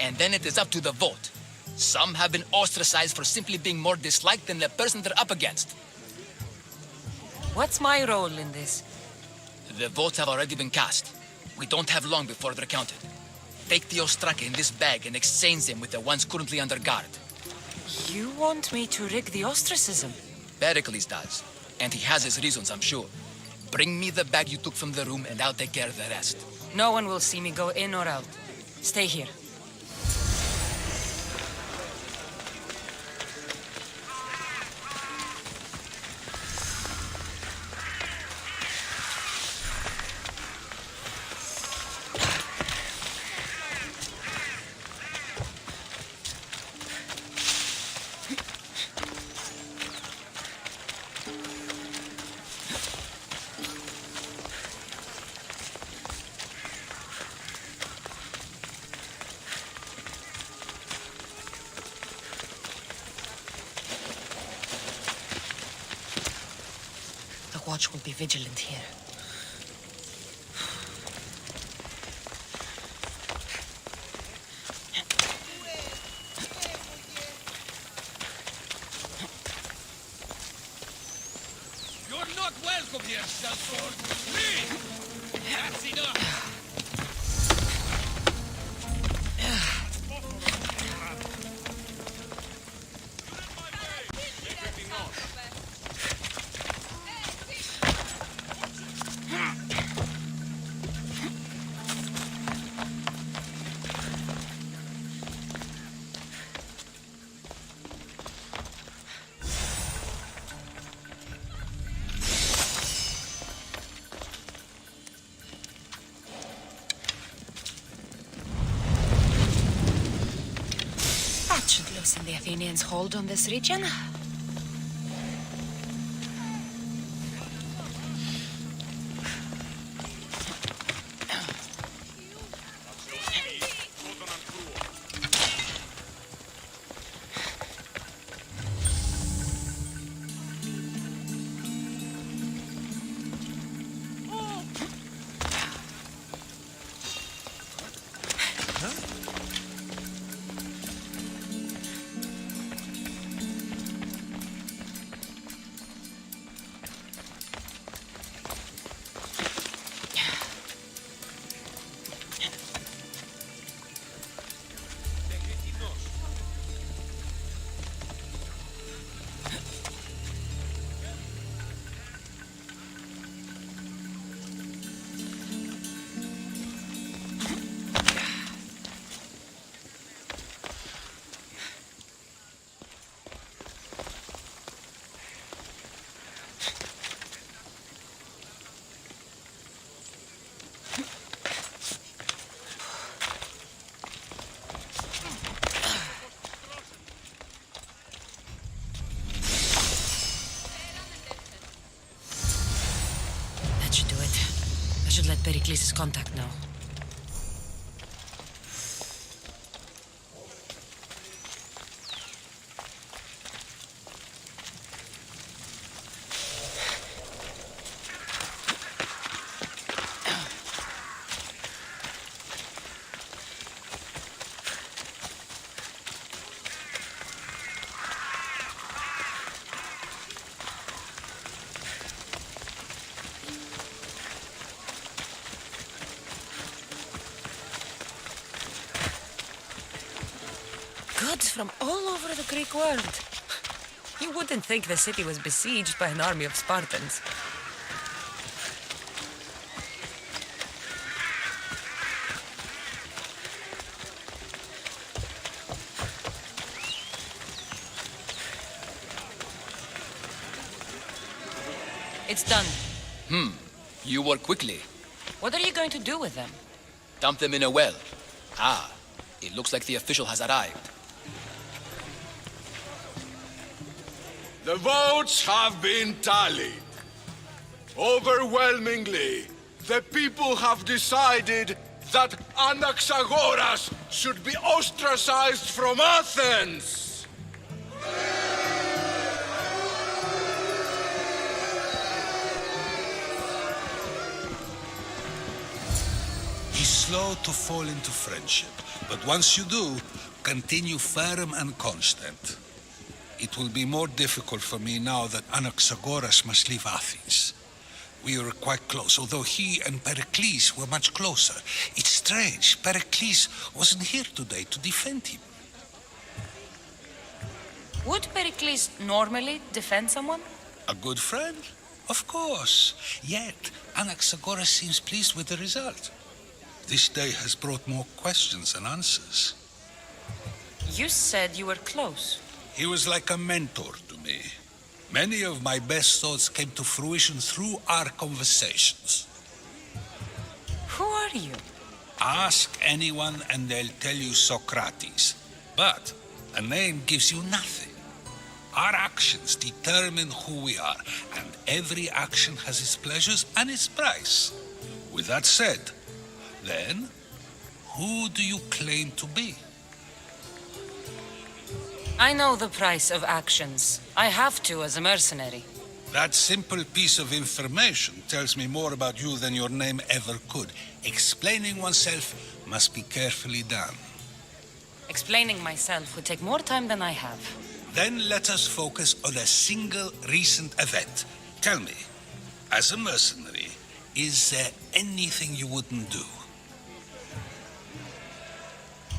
Speaker 16: And then it is up to the vote. Some have been ostracized for simply being more disliked than the person they're up against.
Speaker 9: What's my role in this?
Speaker 16: The votes have already been cast. We don't have long before they're counted. Take the ostraka in this bag and exchange them with the ones currently under guard.
Speaker 9: You want me to rig the ostracism?
Speaker 16: Pericles does. And he has his reasons, I'm sure. Bring me the bag you took from the room and I'll take care of the rest.
Speaker 9: No one will see me go in or out. Stay here. The watch will be vigilant here.
Speaker 2: You're not welcome here, Sellsword. Leave! That's enough!
Speaker 9: That should loosen the Athenians' hold on this region. should let Pericles' contact know. Goods from all over the Greek world. You wouldn't think the city was besieged by an army of Spartans. It's done.
Speaker 16: You work quickly.
Speaker 9: What are you going to do with them?
Speaker 16: Dump them in a well. Ah, it looks like the official has arrived.
Speaker 17: The votes have been tallied. Overwhelmingly, the people have decided that Anaxagoras should be ostracized from Athens.
Speaker 4: He's slow to fall into friendship, but once you do, continue firm and constant. It will be more difficult for me now that Anaxagoras must leave Athens. We were quite close, although he and Pericles were much closer. It's strange, Pericles wasn't here today to defend him.
Speaker 9: Would Pericles normally defend someone?
Speaker 4: A good friend? Of course. Yet, Anaxagoras seems pleased with the result. This day has brought more questions than answers.
Speaker 9: You said you were close.
Speaker 4: He was like a mentor to me. Many of my best thoughts came to fruition through our conversations.
Speaker 9: Who are you?
Speaker 4: Ask anyone and they'll tell you Socrates. But a name gives you nothing. Our actions determine who we are, and every action has its pleasures and its price. With that said, then, who do you claim to be?
Speaker 9: I know the price of actions. I have to as a mercenary.
Speaker 4: That simple piece of information tells me more about you than your name ever could. Explaining oneself must be carefully done.
Speaker 9: Explaining myself would take more time than I have.
Speaker 4: Then let us focus on a single recent event. Tell me, as a mercenary, is there anything you wouldn't do?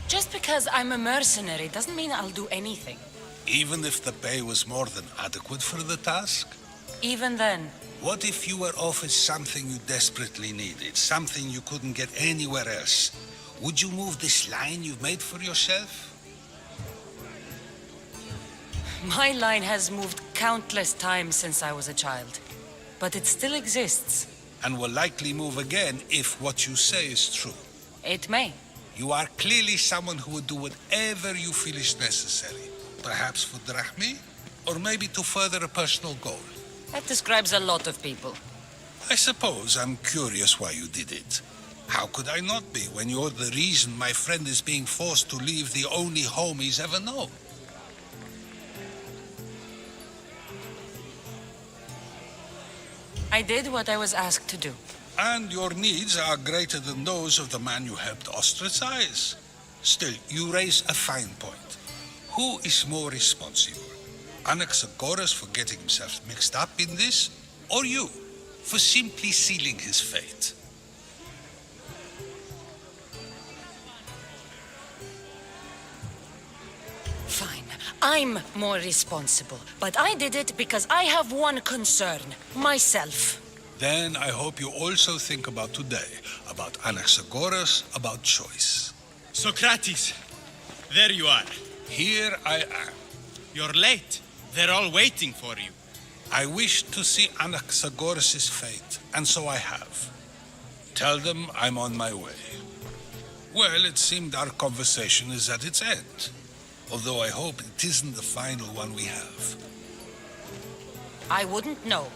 Speaker 9: Just because I'm a mercenary doesn't mean I'll do anything.
Speaker 4: Even if the pay was more than adequate for the task?
Speaker 9: Even then.
Speaker 4: What if you were offered something you desperately needed, something you couldn't get anywhere else? Would you move this line you've made for yourself?
Speaker 9: My line has moved countless times since I was a child. But it still exists.
Speaker 4: And will likely move again if what you say is true.
Speaker 9: It may.
Speaker 4: You are clearly someone who would do whatever you feel is necessary. Perhaps for drachmi, or maybe to further a personal goal.
Speaker 9: That describes a lot of people.
Speaker 4: I suppose I'm curious why you did it. How could I not be when you're the reason my friend is being forced to leave the only home he's ever known?
Speaker 9: I did what I was asked to do.
Speaker 4: And your needs are greater than those of the man you helped ostracize. Still, you raise a fine point. Who is more responsible? Anaxagoras for getting himself mixed up in this, or you for simply sealing his fate?
Speaker 9: Fine. I'm more responsible. But I did it because I have one concern. Myself.
Speaker 4: Then I hope you also think about today, about Anaxagoras, about choice.
Speaker 18: Socrates, there you are.
Speaker 4: Here I am.
Speaker 18: You're late. They're all waiting for you.
Speaker 4: I wish to see Anaxagoras' fate, and so I have. Tell them I'm on my way. Well, it seemed our conversation is at its end. Although I hope it isn't the final one we have.
Speaker 9: I wouldn't know.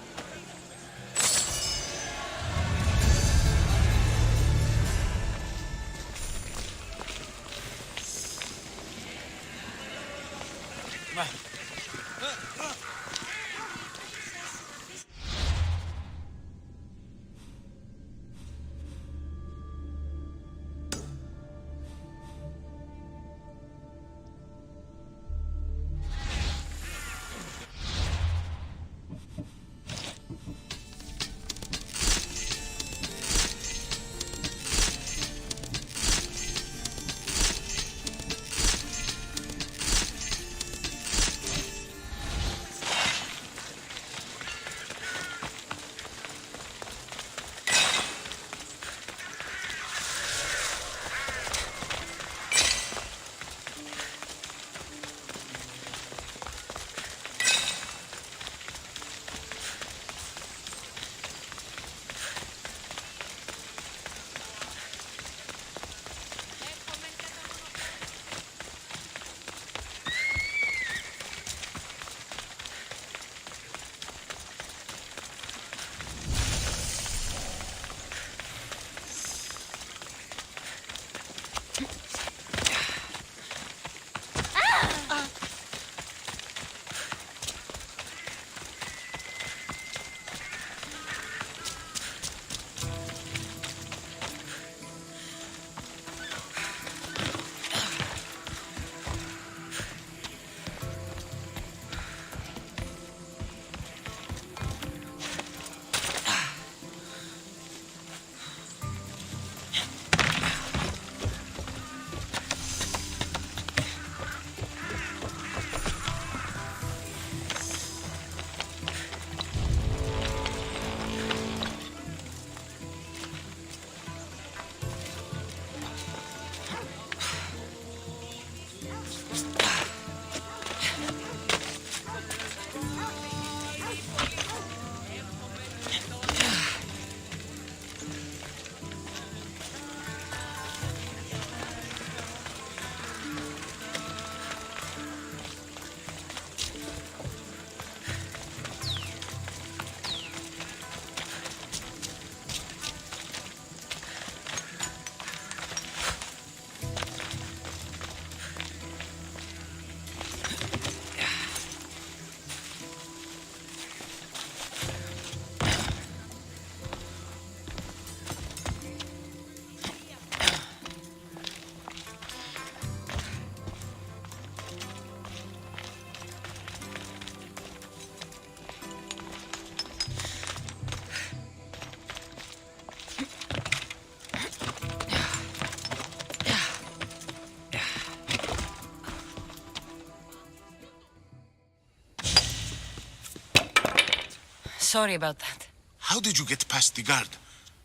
Speaker 9: Sorry about that.
Speaker 11: How did you get past the guard?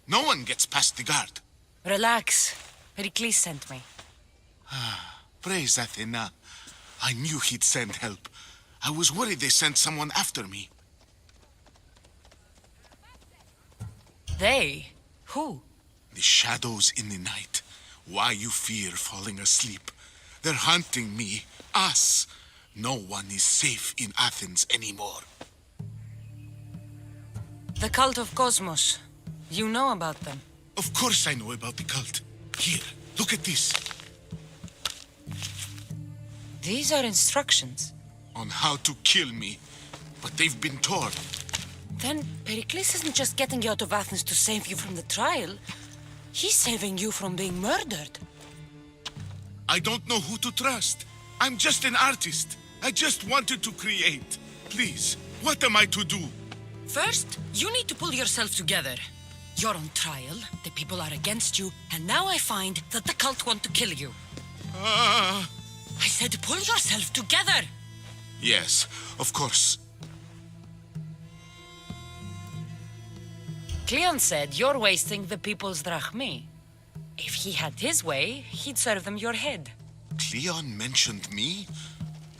Speaker 11: No one gets past the guard.
Speaker 9: Relax. Pericles sent me.
Speaker 11: Praise Athena. I knew he'd send help. I was worried they sent someone after me.
Speaker 9: They? Who?
Speaker 11: The shadows in the night. Why you fear falling asleep. They're hunting me. Us. No one is safe in Athens anymore.
Speaker 9: The cult of Cosmos. You know about them.
Speaker 11: Of course I know about the cult. Here, look at this.
Speaker 9: These are instructions.
Speaker 11: On how to kill me. But they've been torn.
Speaker 9: Then Pericles isn't just getting you out of Athens to save you from the trial. He's saving you from being murdered.
Speaker 11: I don't know who to trust. I'm just an artist. I just wanted to create. Please, what am I to do?
Speaker 9: First, you need to pull yourself together. You're on trial, the people are against you, and now I find that the cult want to kill you. I said pull yourself together!
Speaker 11: Yes, of course.
Speaker 9: Cleon said you're wasting the people's drachmi. If he had his way, he'd serve them your head.
Speaker 11: Cleon mentioned me?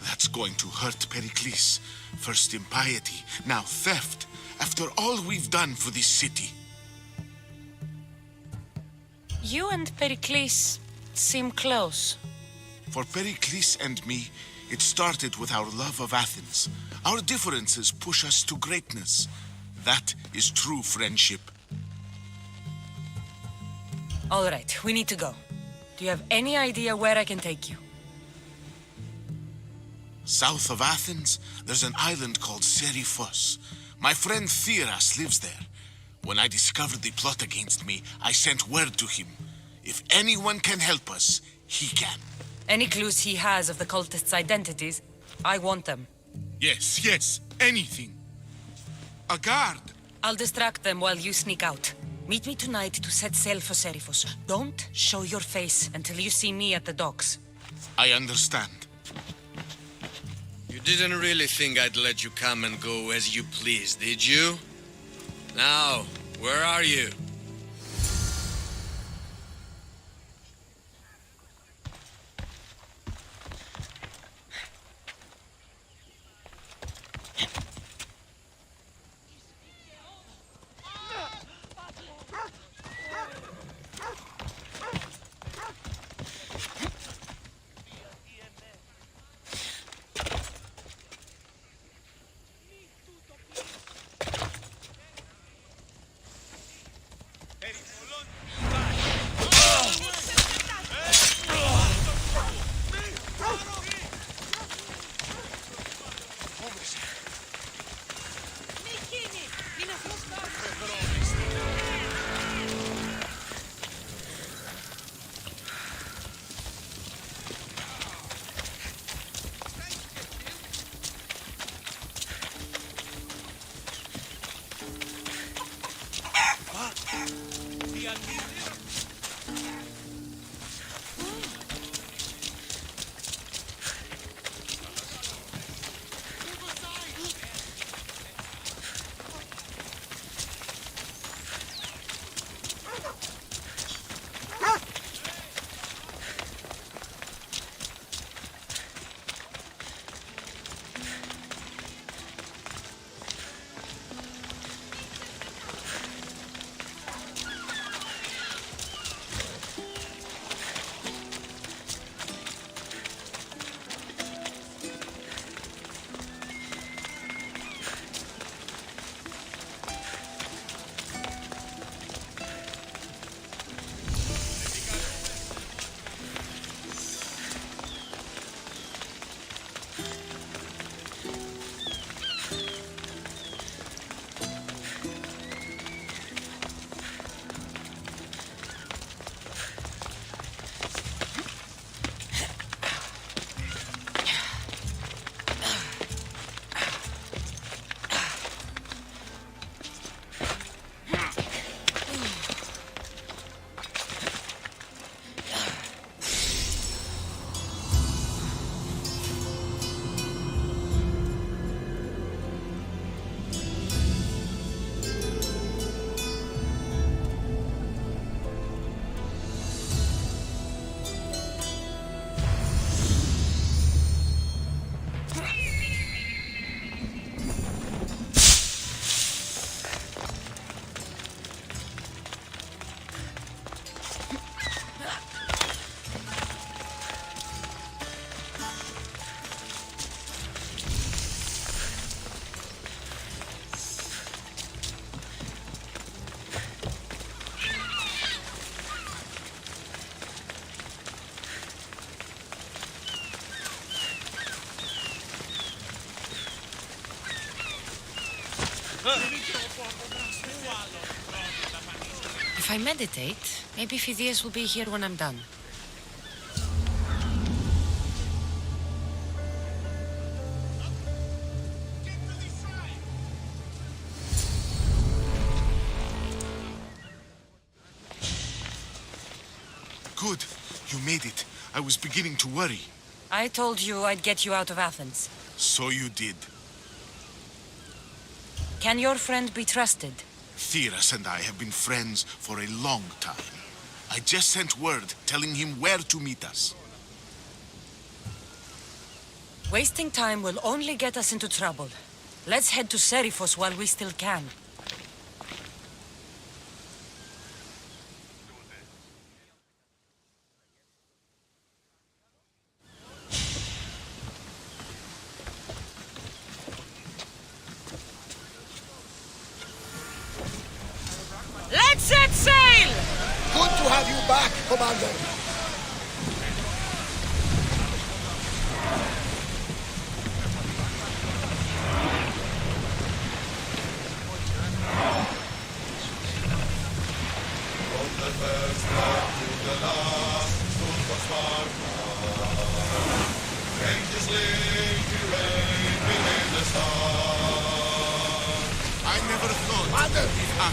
Speaker 11: That's going to hurt Pericles. First impiety, now theft. After all we've done for this city.
Speaker 9: You and Pericles seem close.
Speaker 11: For Pericles and me, it started with our love of Athens. Our differences push us to greatness. That is true friendship.
Speaker 9: All right, we need to go. Do you have any idea where I can take you?
Speaker 19: South of Athens, there's an island called Seriphos. My friend Theras lives there. When I discovered the plot against me, I sent word to him. If anyone can help us, he can.
Speaker 9: Any clues he has of the cultists' identities, I want them.
Speaker 19: Yes, anything. A guard.
Speaker 9: I'll distract them while you sneak out. Meet me tonight to set sail for Seriphos. Don't show your face until you see me at the docks.
Speaker 19: I understand.
Speaker 18: You didn't really think I'd let you come and go as you please, did you? Now, where are you?
Speaker 3: If I meditate, maybe Phidias will be here when I'm done.
Speaker 19: Good. You made it. I was beginning to worry.
Speaker 9: I told you I'd get you out of Athens.
Speaker 19: So you did.
Speaker 9: Can your friend be trusted?
Speaker 19: Theras and I have been friends for a long time. I just sent word telling him where to meet us.
Speaker 9: Wasting time will only get us into trouble. Let's head to Seriphos while we still can. Let's set sail!
Speaker 17: Good to have you back, Commander.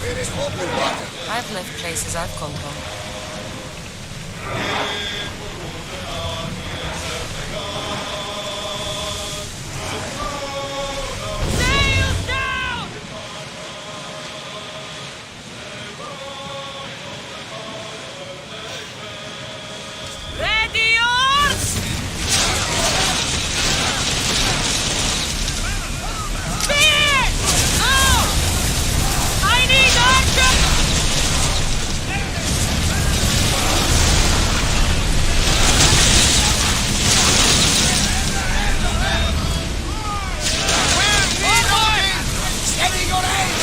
Speaker 17: There is open water.
Speaker 9: I've left places I've come from.
Speaker 2: Sails down! Ready, oars! Spear! Go! I need archer!
Speaker 17: Steady your aim!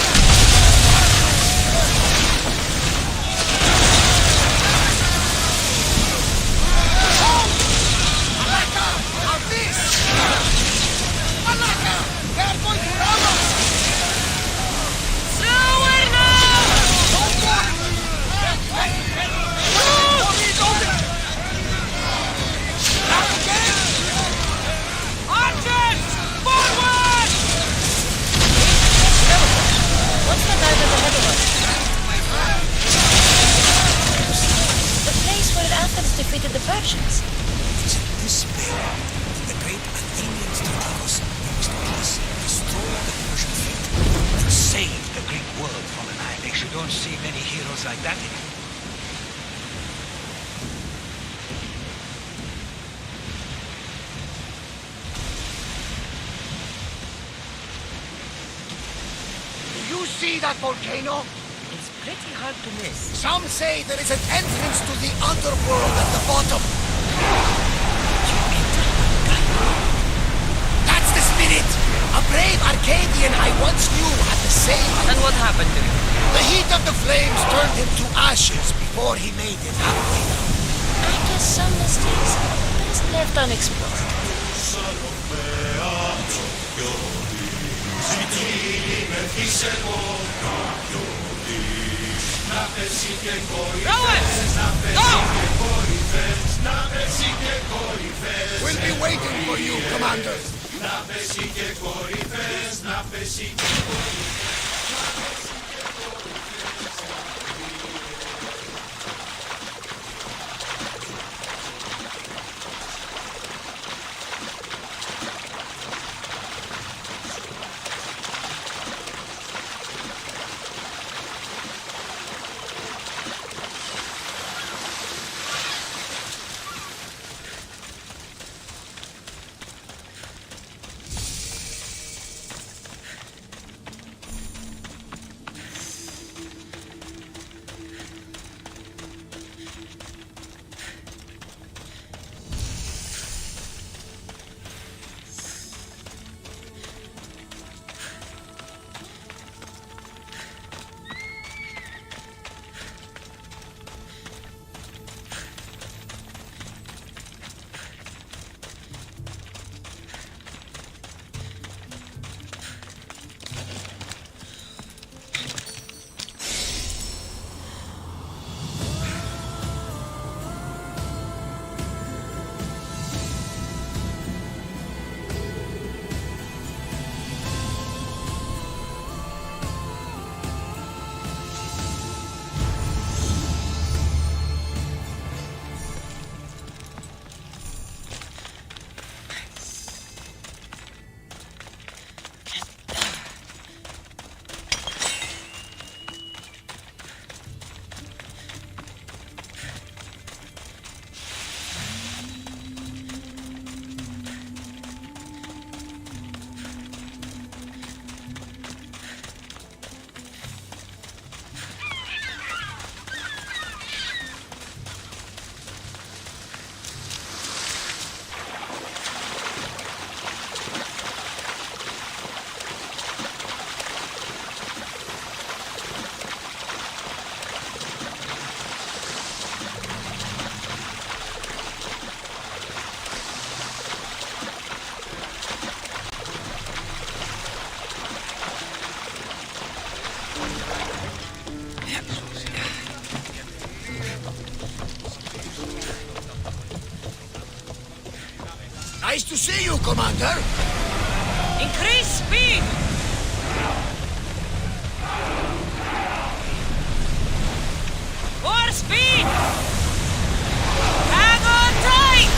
Speaker 17: Malaka! Our beast! Malaka! They are going to rob us!
Speaker 2: Slower now!
Speaker 17: Don't worry! Now again!
Speaker 2: Archers! Forward!
Speaker 9: What's that island ahead of us? The place where Athens defeated the Persians.
Speaker 4: It is in this bay the great Athenian strategos promised us destroy the Persian fleet to save the Greek world from annihilation.
Speaker 2: You don't see many heroes like that anymore.
Speaker 17: Do you see that volcano?
Speaker 9: It's pretty hard to miss.
Speaker 17: Some say there is an entrance to the underworld at the bottom. That's the spirit! A brave Arcadian I once knew had the same.
Speaker 9: And what happened to him?
Speaker 17: The heat of the flames turned him to ashes before he made it halfway down.
Speaker 9: I guess some mistakes are best left unexplored.
Speaker 17: We'll be waiting for you, Commander. Nice to see you, Commander.
Speaker 2: Increase speed!
Speaker 9: speed! Hang on tight!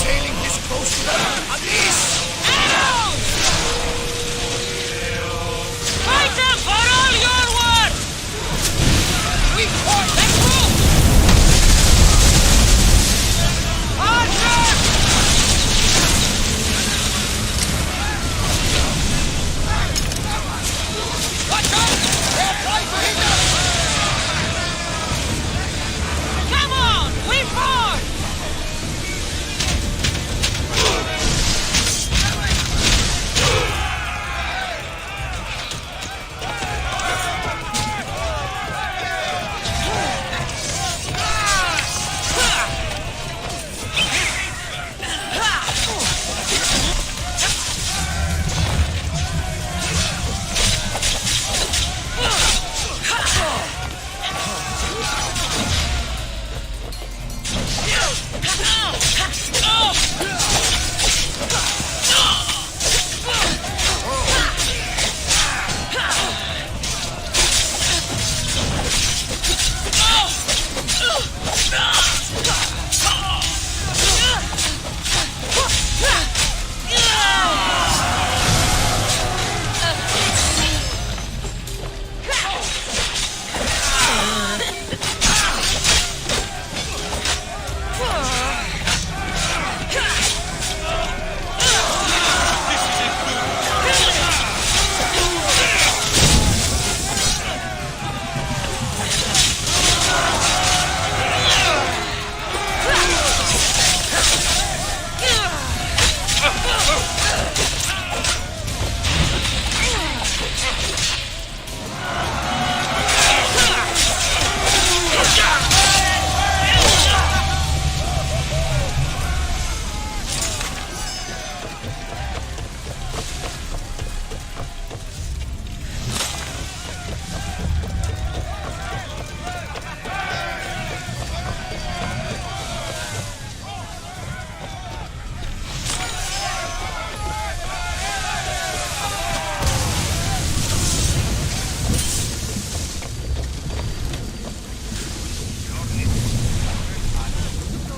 Speaker 17: Sailing this close to the abyss!
Speaker 9: Fight them for all your worth! Let's move! Archer! Watch out! They're trying to hit us! Come on! We forward!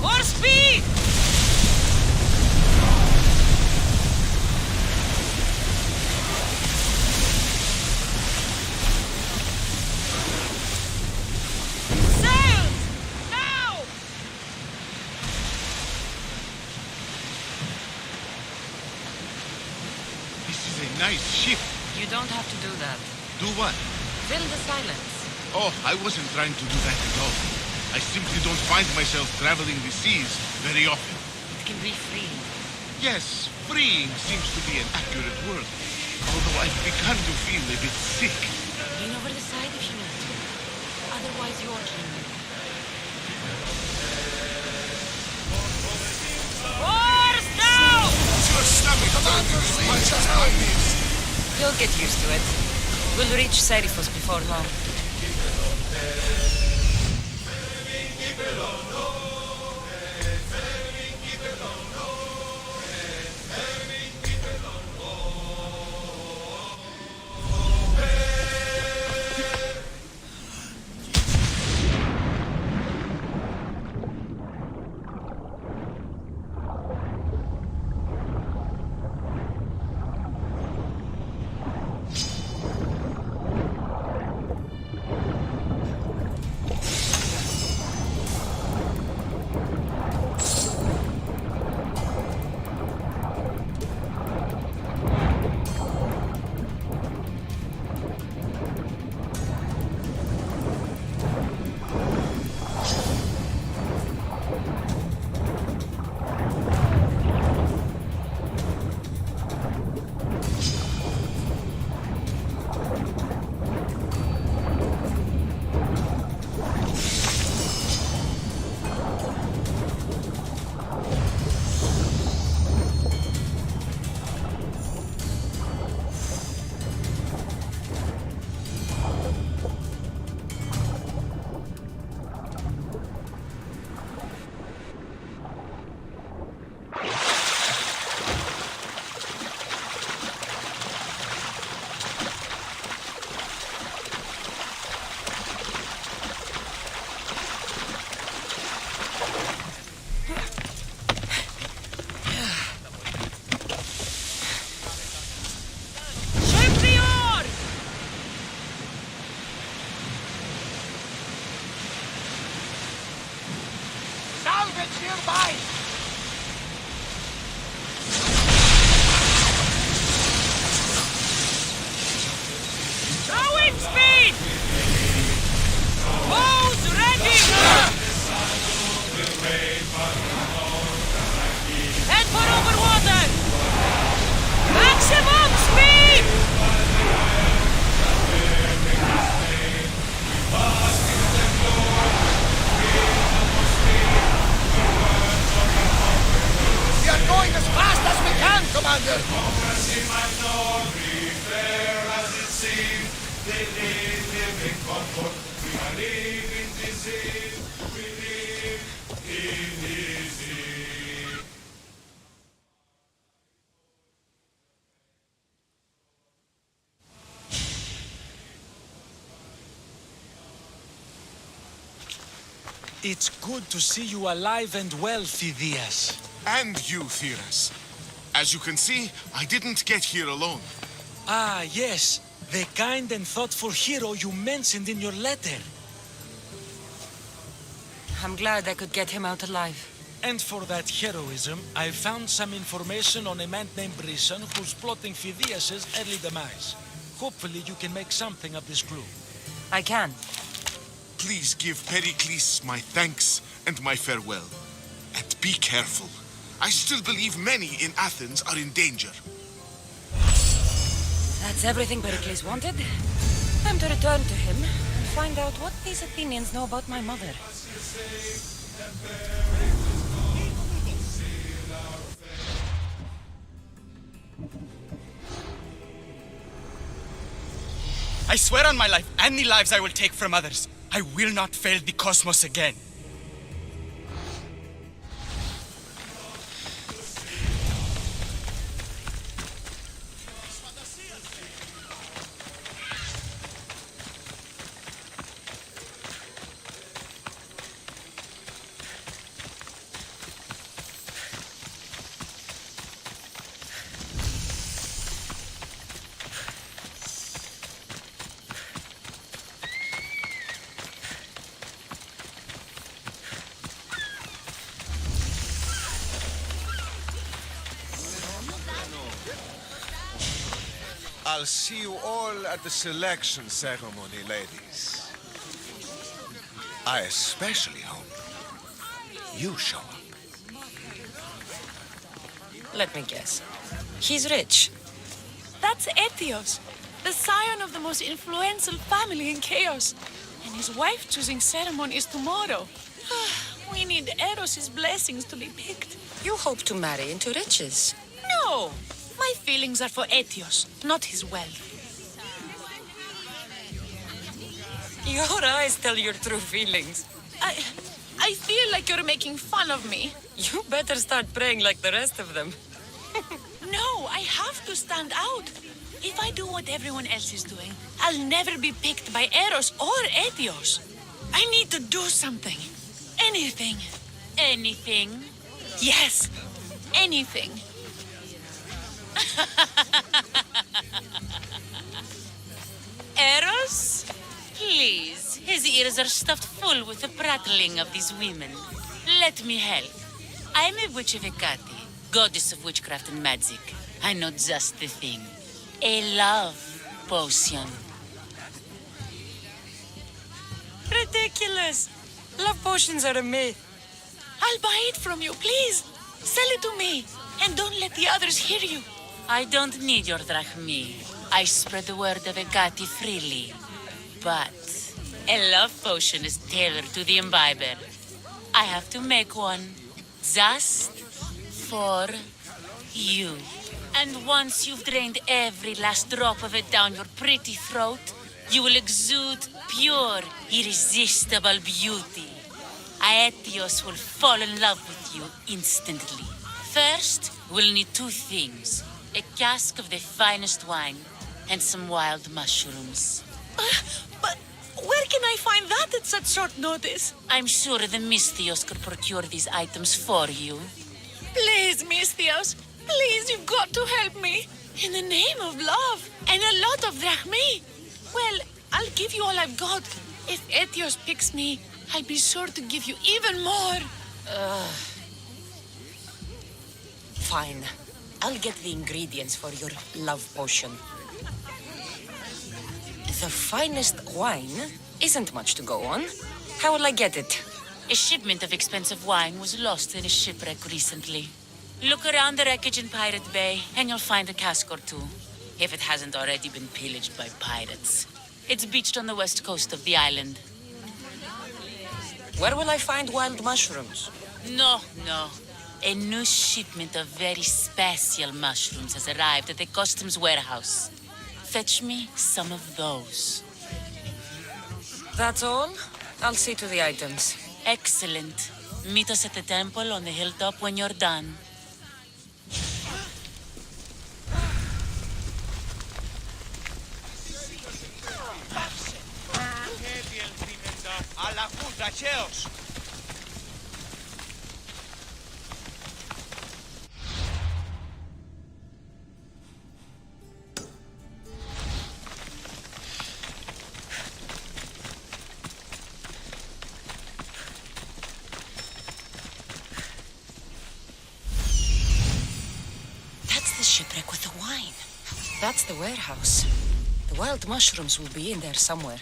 Speaker 9: More speed! Sails! Now!
Speaker 19: This is a nice ship.
Speaker 9: You don't have to do that.
Speaker 19: Do what?
Speaker 9: Fill the silence.
Speaker 19: Oh, I wasn't trying to do that at all. I simply don't find myself traveling the seas very often.
Speaker 9: It can be freeing.
Speaker 19: Yes, freeing seems to be an accurate word. Although I've begun to feel a bit sick.
Speaker 3: Lean over the side if you need to. Otherwise, you're dreaming.
Speaker 9: Oars now!
Speaker 17: Your stomach thunders as much as mine is.
Speaker 9: You'll get used to it. We'll reach Serifos before long.
Speaker 17: on, Commander!
Speaker 2: It's good to see you alive and well, Phidias.
Speaker 19: And you, Theras. As you can see, I didn't get here alone.
Speaker 2: Ah, yes. The kind and thoughtful hero you mentioned in your letter.
Speaker 9: I'm glad I could get him out alive.
Speaker 2: And for that heroism, I found some information on a man named Brisson who's plotting Phidias' early demise. Hopefully you can make something of this clue.
Speaker 9: I can.
Speaker 19: Please give Pericles my thanks and my farewell. And be careful. I still believe many in Athens are in danger.
Speaker 9: That's everything Pericles wanted. Time to return to him and find out what these Athenians know about my mother.
Speaker 20: I swear on my life and the lives I will take from others, I will not fail the cosmos again.
Speaker 21: I'll see you all at the selection ceremony, ladies. I especially hope you show up.
Speaker 9: Let me guess. He's rich.
Speaker 5: That's Etios, the scion of the most influential family in Chaos. And his wife-choosing ceremony is tomorrow. We need Eros' blessings to be picked.
Speaker 9: You hope to marry into riches.
Speaker 5: No! My feelings are for Etios, not his wealth.
Speaker 9: Your eyes tell your true feelings.
Speaker 5: I feel like you're making fun of me.
Speaker 9: You better start praying like the rest of them.
Speaker 5: No, I have to stand out. If I do what everyone else is doing, I'll never be picked by Eros or Etios. I need to do something. Anything.
Speaker 8: Anything?
Speaker 5: Yes, anything.
Speaker 8: Eros? Please, his ears are stuffed full with the prattling of these women. Let me help. I'm a witch of Hecate, goddess of witchcraft and magic. I know just the thing. A love potion.
Speaker 9: Ridiculous. Love potions are a myth.
Speaker 5: I'll buy it from you, please. Sell it to me, and don't let the others hear you.
Speaker 8: I don't need your drachmi. I spread the word of Hecate freely. But a love potion is tailored to the imbiber. I have to make one just for you. And once you've drained every last drop of it down your pretty throat, you will exude pure, irresistible beauty. Aetios will fall in love with you instantly. First, we'll need two things. A cask of the finest wine and some wild mushrooms.
Speaker 5: But where can I find that at such short notice?
Speaker 8: I'm sure the Mystios could procure these items for you.
Speaker 5: Please, Mystios. Please, you've got to help me. In the name of love and a lot of drachmi. Well, I'll give you all I've got. If Etios picks me, I'll be sure to give you even more.
Speaker 9: Fine. I'll get the ingredients for your love potion. The finest wine isn't much to go on. How will I get it?
Speaker 8: A shipment of expensive wine was lost in a shipwreck recently. Look around the wreckage in Pirate Bay, and you'll find a cask or two. If it hasn't already been pillaged by pirates. It's beached on the west coast of the island.
Speaker 9: Where will I find wild mushrooms?
Speaker 8: No. A new shipment of very special mushrooms has arrived at the customs warehouse. Fetch me some of those.
Speaker 9: That's all? I'll see to the items.
Speaker 8: Excellent. Meet us at the temple on the hilltop when you're done.
Speaker 9: That's the shipwreck with the wine. That's the warehouse. The wild mushrooms will be in there somewhere.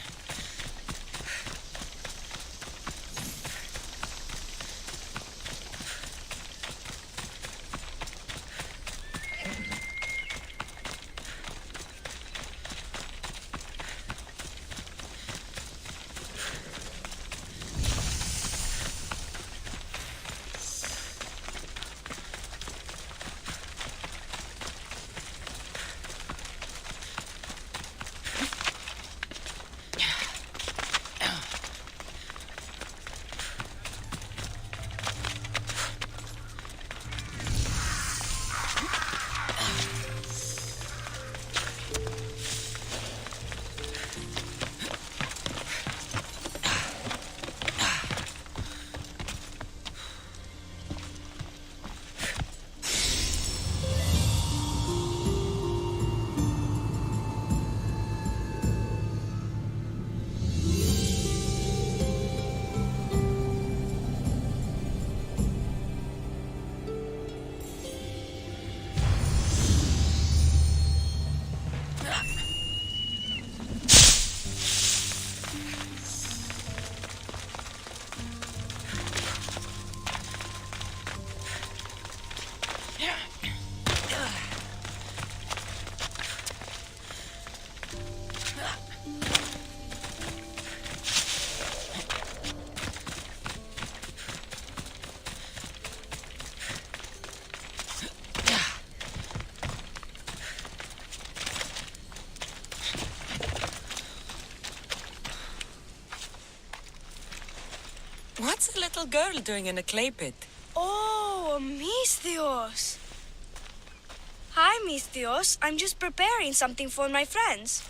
Speaker 9: What's a little girl doing in a clay pit?
Speaker 6: Oh, Misthios. Hi, Misthios. I'm just preparing something for my friends.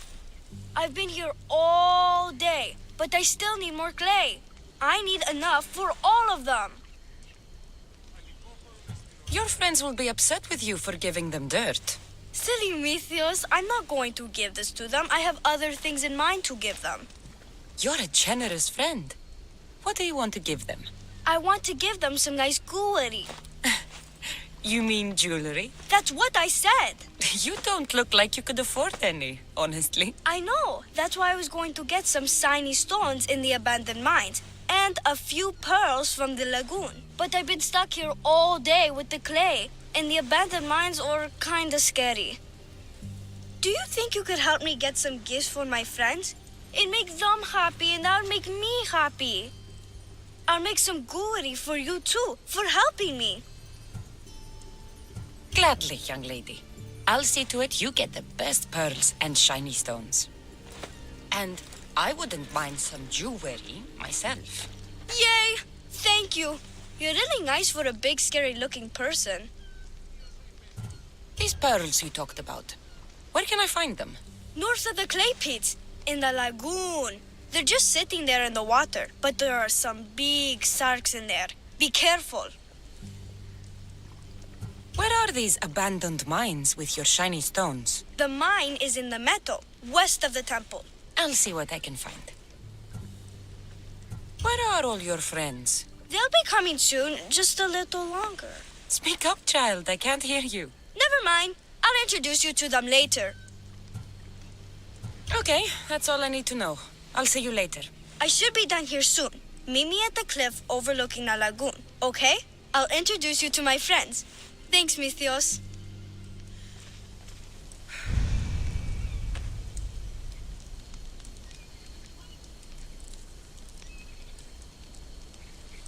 Speaker 6: I've been here all day, but I still need more clay. I need enough for all of them.
Speaker 9: Your friends will be upset with you for giving them dirt.
Speaker 6: Silly Misthios, I'm not going to give this to them. I have other things in mind to give them.
Speaker 9: You're a generous friend. What do you want to give them?
Speaker 6: I want to give them some nice jewelry.
Speaker 9: You mean jewelry?
Speaker 6: That's what I said.
Speaker 9: You don't look like you could afford any, honestly.
Speaker 6: I know. That's why I was going to get some shiny stones in the abandoned mines and a few pearls from the lagoon. But I've been stuck here all day with the clay, and the abandoned mines are kinda scary. Do you think you could help me get some gifts for my friends? It'd make them happy, and that'll make me happy. I'll make some jewelry for you too, for helping me.
Speaker 9: Gladly, young lady. I'll see to it you get the best pearls and shiny stones. And I wouldn't mind some jewelry myself.
Speaker 6: Yay! Thank you. You're really nice for a big, scary-looking person.
Speaker 9: These pearls you talked about, where can I find them?
Speaker 6: North of the clay pits, in the lagoon. They're just sitting there in the water, but there are some big sharks in there. Be careful.
Speaker 9: Where are these abandoned mines with your shiny stones?
Speaker 6: The mine is in the meadow, west of the temple.
Speaker 9: I'll see what I can find. Where are all your friends?
Speaker 6: They'll be coming soon, just a little longer.
Speaker 9: Speak up, child. I can't hear you.
Speaker 6: Never mind. I'll introduce you to them later.
Speaker 9: Okay, that's all I need to know. I'll see you later.
Speaker 6: I should be done here soon. Meet me at the cliff overlooking the lagoon, okay? I'll introduce you to my friends. Thanks, Misthios.